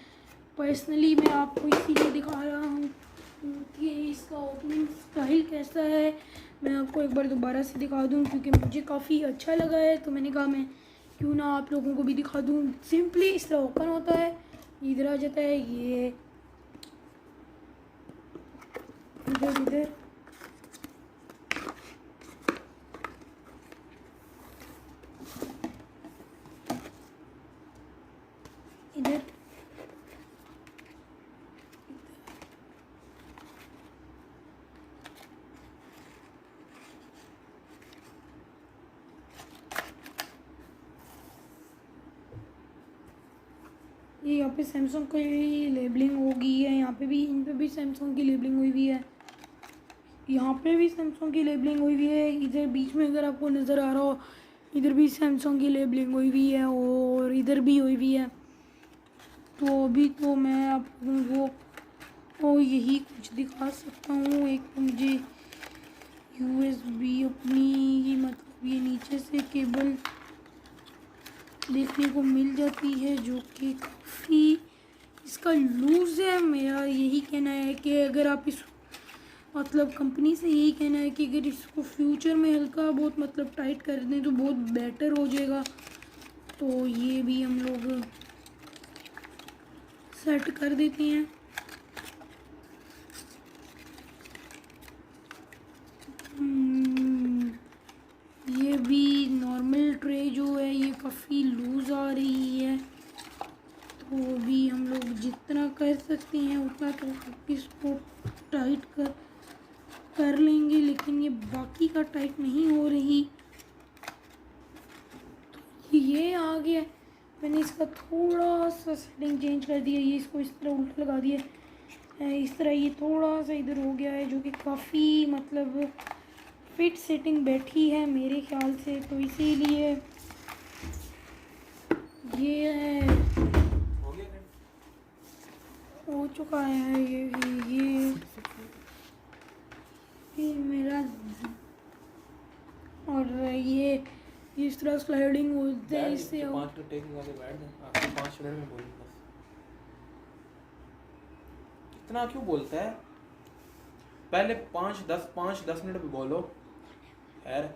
आपको इसीलिए दिखा रहा हूँ कि इसका ओपनिंग स्टाइल कैसा है। मैं आपको एक बार दोबारा से दिखा दूँ क्योंकि मुझे काफ़ी अच्छा लगा है, तो मैंने कहा मैं क्यों ना आप लोगों को भी दिखा दूँ। सिंपली इस तरह ओपन होता है, इधर आ जाता है, ये इधर इधर ये यहाँ पे सैमसंग की लेबलिंग होगी है, यहाँ पे भी इन पे भी सैमसंग की लेबलिंग हुई हुई है, यहाँ पे भी सैमसंग की लेबलिंग हुई हुई है। इधर बीच में अगर आपको नज़र आ रहा हो, इधर भी सैमसंग की लेबलिंग हुई हुई है और इधर भी हुई हुई है। तो अभी तो मैं आप लोगों को यही कुछ दिखा सकता हूँ। एक तो मुझे USB अपनी मतलब ये नीचे से केबल देखने को मिल जाती है, जो कि काफ़ी इसका लूज़ है। मेरा यही कहना है कि अगर आप मतलब कंपनी से यही कहना है कि अगर इसको फ्यूचर में हल्का बहुत मतलब टाइट कर दें तो बहुत बेटर हो जाएगा। तो ये भी हम लोग सेट कर देते हैं। ये भी नॉर्मल ट्रे जो है ये काफ़ी लूज़ आ रही है, तो भी हम लोग जितना कर सकते हैं उतना तो इसको टाइट कर लेंगे, लेकिन ये बाकी का टाइट नहीं हो रही। तो ये आ गया, मैंने इसका थोड़ा सा सेटिंग चेंज कर दिया, ये इसको इस तरह उल्टा लगा दिया, इस तरह ये थोड़ा सा इधर हो गया है, जो कि काफ़ी मतलब फिट सेटिंग बैठी है मेरे ख्याल से। तो इसीलिए ये है हो चुका है ये मेरा, और ये इस तरह स्लाइडिंग होते हैं इससे। 5 मिनट टेक निकाल के बैठ जाए, आपको 5 मिनट में बोलूँ बस। इतना क्यों बोलता है? पहले 5-10 मिनट पे बोलो खैर,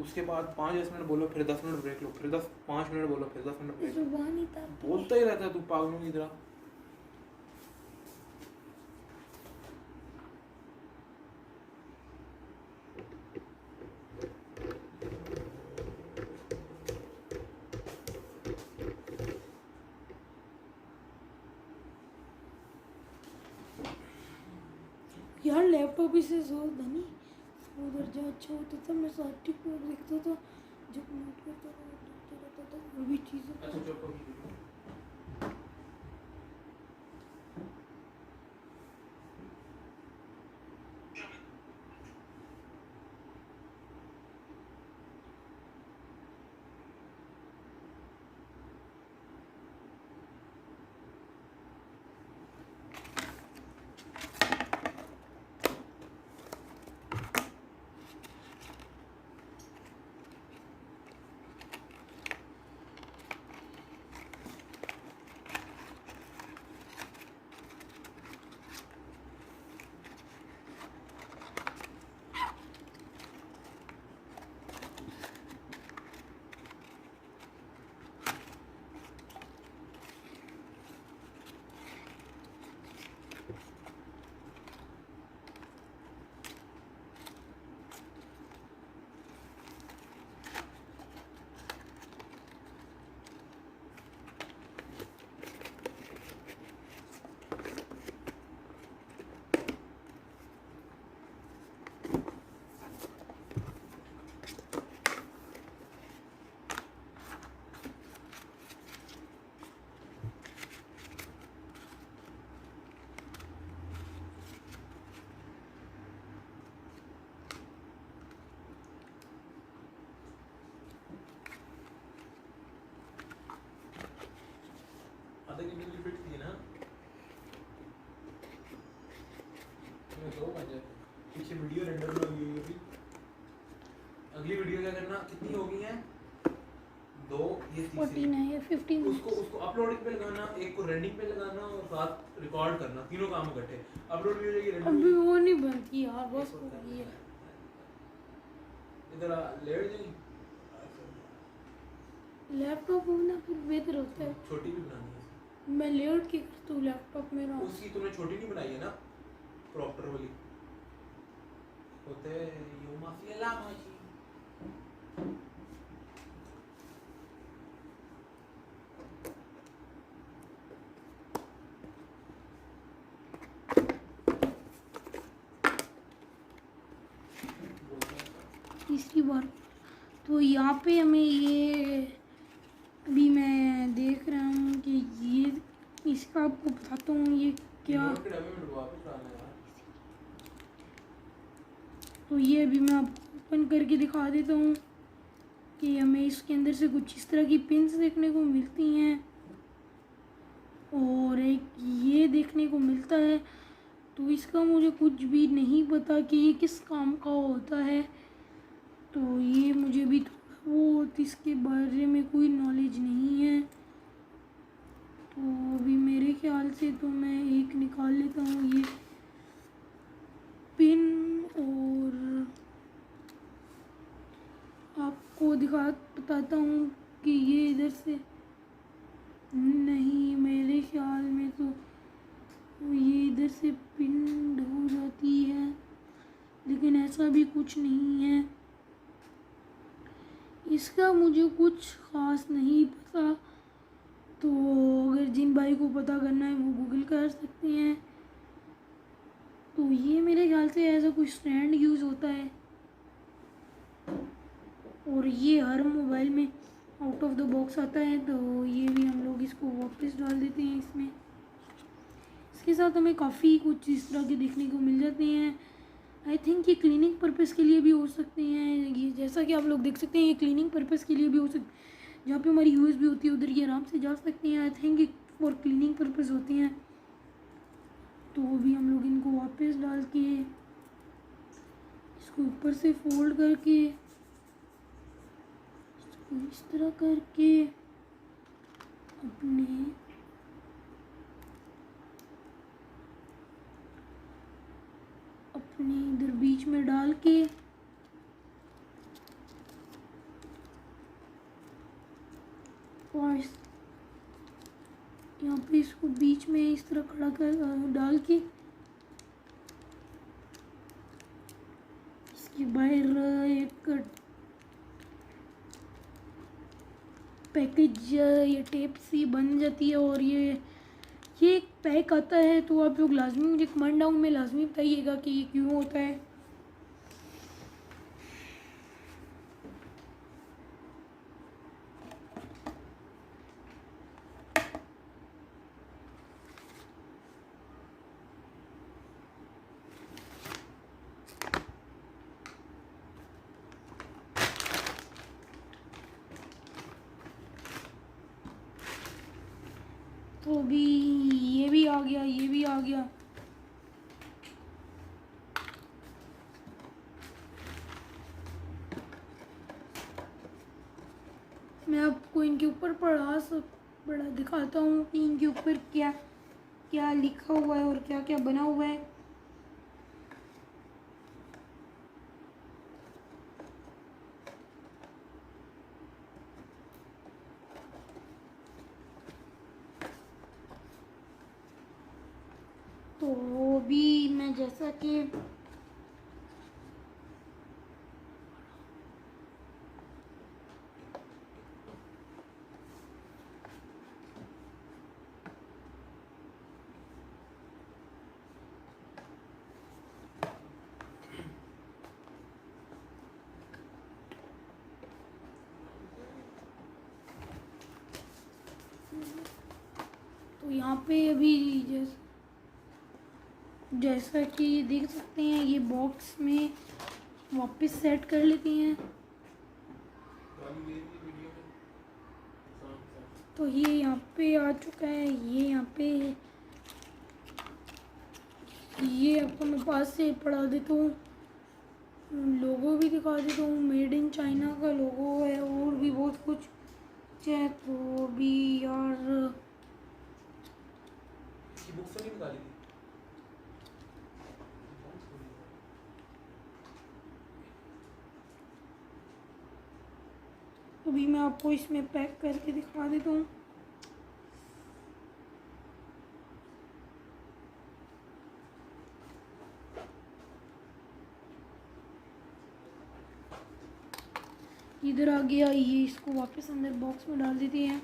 उसके बाद 5-10 मिनट बोलो, फिर 10 मिनट ब्रेक लो, फिर 5 मिनट बोलो, फिर 10 मिनट ब्रेक लो। बोलता ही रहता है तू पागलों की तरह। यार लैपटॉप से जोर धनी उधर जो अच्छा होता था, मैं सर्टिफिकेट देखता था, जब नोट करता था वो भी चीज़ें। आधा घंटे की फिट थी ना, तो बन जाए। पीछे वीडियो रेंडर में होगी अभी। अगली वीडियो क्या करना, कितनी हो गई है? 2 ये 14 है या 15। उसको अपलोडिंग पे लगाना, एक को रेंडिंग पे लगाना और साथ रिकॉर्ड करना, तीनों काम इकट्ठे। अपलोड भी हो जाएगी, रेंडर अभी वो नहीं बनती यार, बस हो गई है। इधर लेट जाएगी, लैपटॉप होना फिर बेहतर होता है। छोटी भी बनानी है। मैं लेट के करता हूँ लैपटॉप मेरा। उसकी तुमने छोटी नहीं बनाई है ना, प्रॉपर वाली होते यो माफिया ला माची। तीसरी बार तो यहाँ पे हमें ये अभी मैं देख रहा हूँ कि ये इसका आपको बताता हूँ ये क्या। तो ये अभी मैं आपको ओपन करके दिखा देता हूँ कि हमें इसके अंदर से कुछ इस तरह की पिन्स देखने को मिलती हैं और एक ये देखने को मिलता है। तो इसका मुझे कुछ भी नहीं पता कि ये किस काम का होता है, तो ये मुझे भी थोड़ा बहुत इसके बारे में कोई नॉलेज नहीं है। तो अभी मेरे ख्याल से तो मैं एक निकाल लेता हूँ ये पिन। बताता हूँ कि ये इधर से नहीं, मेरे ख्याल में तो ये इधर से पिन हो जाती है, लेकिन ऐसा भी कुछ नहीं है। इसका मुझे कुछ ख़ास नहीं पता, तो अगर जिन भाई को पता करना है वो गूगल कर सकते हैं। तो ये मेरे ख्याल से ऐसा कुछ स्टैंड यूज़ होता है, और ये हर मोबाइल में आउट ऑफ द बॉक्स आता है, तो ये भी हम लोग इसको वापस डाल देते हैं इसमें। इसके साथ हमें काफ़ी कुछ इस तरह के देखने को मिल जाते हैं। आई थिंक ये क्लीनिंग पर्पज़ के लिए भी हो सकते हैं, ये जैसा कि आप लोग देख सकते हैं ये क्लीनिंग पर्पज़ के लिए भी हो सकते हैं। जहाँ पे हमारी यूएसबी होती है उधर ये आराम से जा सकते हैं। आई थिंक ये फॉर क्लीनिंग पर्पज़ होते हैं। तो भी हम लोग इनको वापस डाल के इसको ऊपर से फोल्ड करके इसको इस तरह करके अपने इधर बीच में डाल के और यहाँ पे इसको बीच में इस तरह खड़ा कर डाल के इसके बाहर एक पैकेज या टेप सी बन जाती है, और ये एक पैक आता है। तो आप लोग लाजमी मुझे कमेंट डाउन में लाजमी बताइएगा कि ये क्यों होता है। तो अभी ये भी आ गया, ये भी आ गया। मैं आपको इनके ऊपर पढ़ा दिखाता हूँ कि इनके ऊपर क्या क्या लिखा हुआ है और क्या क्या बना हुआ है। तो भी मैं जैसा कि तो यहाँ पे अभी जैसा कि देख सकते हैं ये बॉक्स में वापस सेट कर लेते हैं। तो ये यहाँ पे आ चुका है, ये यहाँ पे ये आपको मैं पास से पढ़ा देता हूँ, लोगो भी दिखा देता हूँ। मेड इन चाइना का लोगो है और भी बहुत कुछ है। तो भी यार बुक से नहीं निकाली थी। अभी मैं आपको इसमें पैक करके दिखा देता हूँ। इधर आ गया, ये इसको वापस अंदर बॉक्स में डाल देते हैं।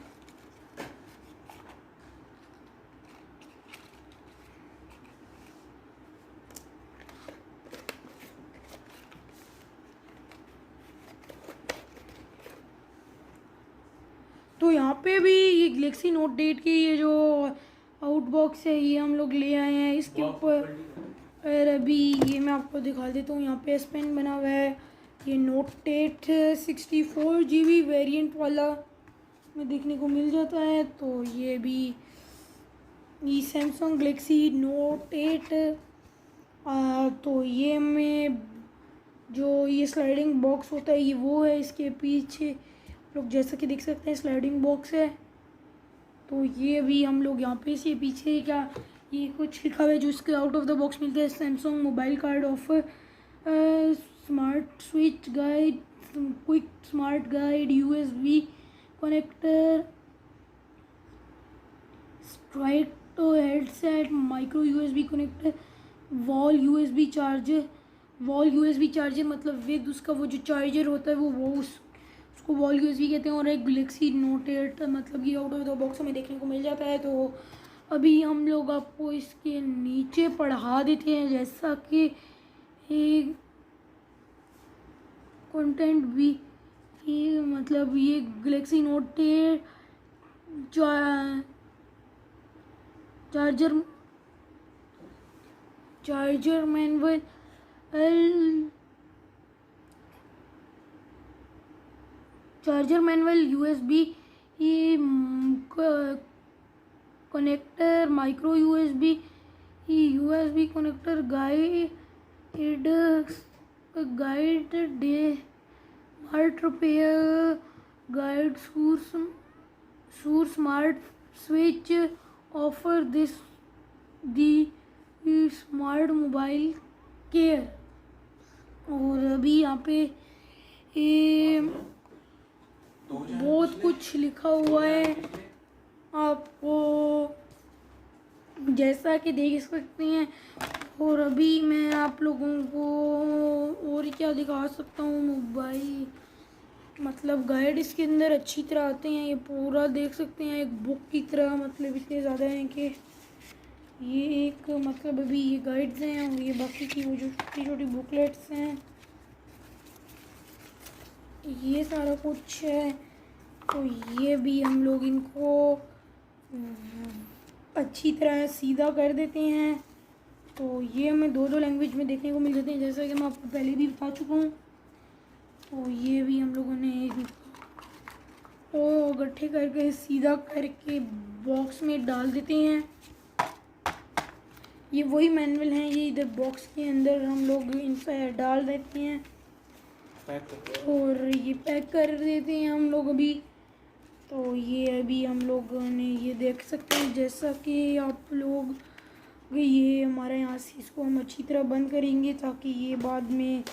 तो यहाँ पे भी ये गैलेक्सी नोट 8 की ये जो आउट बॉक्स है ये हम लोग ले आए हैं। इसके ऊपर और अभी ये मैं आपको दिखा देता हूँ, यहाँ पे S Pen बना हुआ है। ये नोट 8 64GB वेरिएंट वाला में देखने को मिल जाता है। तो ये भी ये सैमसंग गैलेक्सी नोट 8 तो ये में जो ये स्लाइडिंग बॉक्स होता है ये वो है। इसके पीछे लोग जैसा कि देख सकते हैं स्लाइडिंग बॉक्स है। तो ये भी हम लोग यहाँ पे से पीछे क्या ये कुछ लिखा हुआ है जो इसके आउट ऑफ द बॉक्स मिलते हैं। Samsung mobile card offer smart switch guide quick smart guide, USB connector, stereo headset, micro USB connector, wall USB charger मतलब विद उसका वो जो चार्जर होता है वो उसको वॉल USB कहते हैं। और एक गैलेक्सी नोट 8 मतलब कि आउट ऑफ द बॉक्स हमें देखने को मिल जाता है। तो अभी हम लोग आपको इसके नीचे पढ़ा देते हैं, जैसा कि कंटेंट भी मतलब ये Galaxy Note 8 charger manual USB connector, micro USB connector, guide day smart repair guide, sure smart switch offer this the smart mobile care. और अभी यहाँ पे बहुत कुछ लिखा हुआ है, आपको जैसा कि देख सकते हैं। और अभी मैं आप लोगों को और क्या दिखा सकता हूँ, मोबाइल मतलब गाइड इसके अंदर अच्छी तरह आते हैं, ये पूरा देख सकते हैं एक बुक की तरह, मतलब इतने ज़्यादा हैं कि ये एक मतलब अभी ये गाइड्स हैं और ये बाकी की वो जो छोटी छोटी बुकलेट्स हैं, ये सारा कुछ है। तो ये भी हम लोग इनको अच्छी तरह सीधा कर देते हैं। तो ये हमें दो लैंग्वेज में देखने को मिल जाते हैं, जैसा कि मैं आपको पहले भी बता चुका हूँ। तो ये भी हम लोगों ने इकट्ठे करके सीधा करके बॉक्स में डाल देते हैं। ये वही मैनुअल हैं, ये इधर बॉक्स के अंदर हम लोग इनसे डाल देते हैं और ये पैक कर देते हैं हम लोग अभी। तो ये अभी हम लोगों ने ये देख सकते हैं, जैसा कि आप लोग ये हमारे यहाँ से इसको हम अच्छी तरह बंद करेंगे ताकि ये बाद में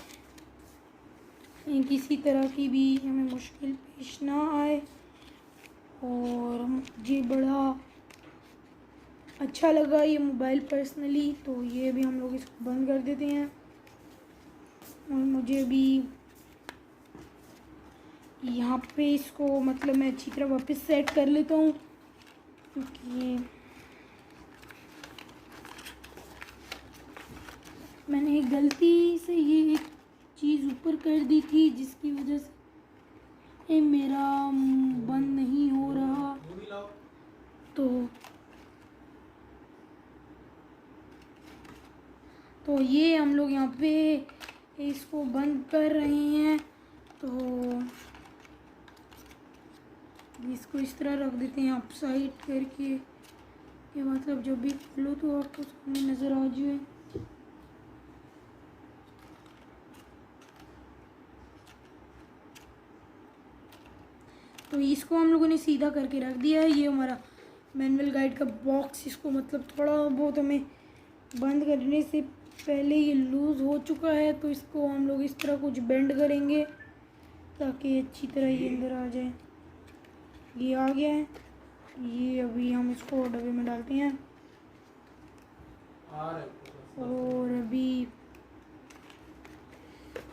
किसी तरह की भी हमें मुश्किल पेश ना आए। और मुझे बड़ा अच्छा लगा ये मोबाइल पर्सनली, तो ये भी हम लोग इसको बंद कर देते हैं। और मुझे भी यहाँ पे इसको मतलब मैं अच्छी तरह वापस सेट कर लेता हूँ, क्योंकि मैंने एक गलती से ये एक चीज़ ऊपर कर दी थी जिसकी वजह से ये मेरा बंद नहीं हो रहा। तो ये हम लोग यहाँ पे इसको बंद कर रहे हैं। तो इसको इस तरह रख देते हैं आप साइड करके, ये मतलब जब भी खोलो तो आपको सामने नज़र आ जाए। तो इसको हम लोगों ने सीधा करके रख दिया है। ये हमारा मैनुअल गाइड का बॉक्स, इसको मतलब थोड़ा बहुत हमें बंद करने से पहले ये लूज़ हो चुका है, तो इसको हम लोग इस तरह कुछ बेंड करेंगे ताकि अच्छी तरह ये अंदर आ जाए। ये आ गया है, ये अभी हम इसको डब्बे में डालते हैं और अभी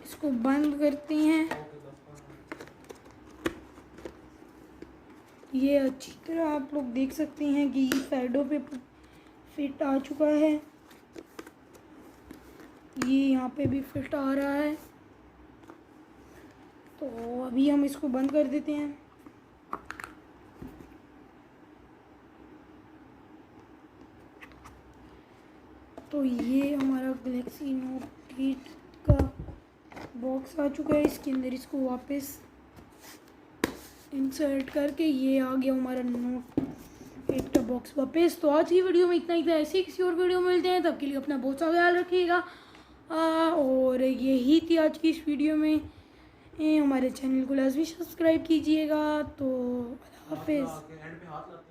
इसको बंद करते हैं। ये अच्छी तरह आप लोग देख सकते हैं कि ये साइडों पे फिट आ चुका है, ये यहाँ पे भी फिट आ रहा है। तो अभी हम इसको बंद कर देते हैं। तो ये हमारा गैलेक्सी नोट 8 का बॉक्स आ चुका है, इसके अंदर इसको वापस इंसर्ट करके ये आ गया हमारा नोट 8 का बॉक्स वापस। तो आज की वीडियो में इतना ही था, ऐसे किसी और वीडियो में मिलते हैं, तब के लिए अपना बहुत सा ख्याल रखिएगा। और यही थी आज की इस वीडियो में, हमारे चैनल को लाजमी सब्सक्राइब कीजिएगा। तो अल्लाह हाफिज़।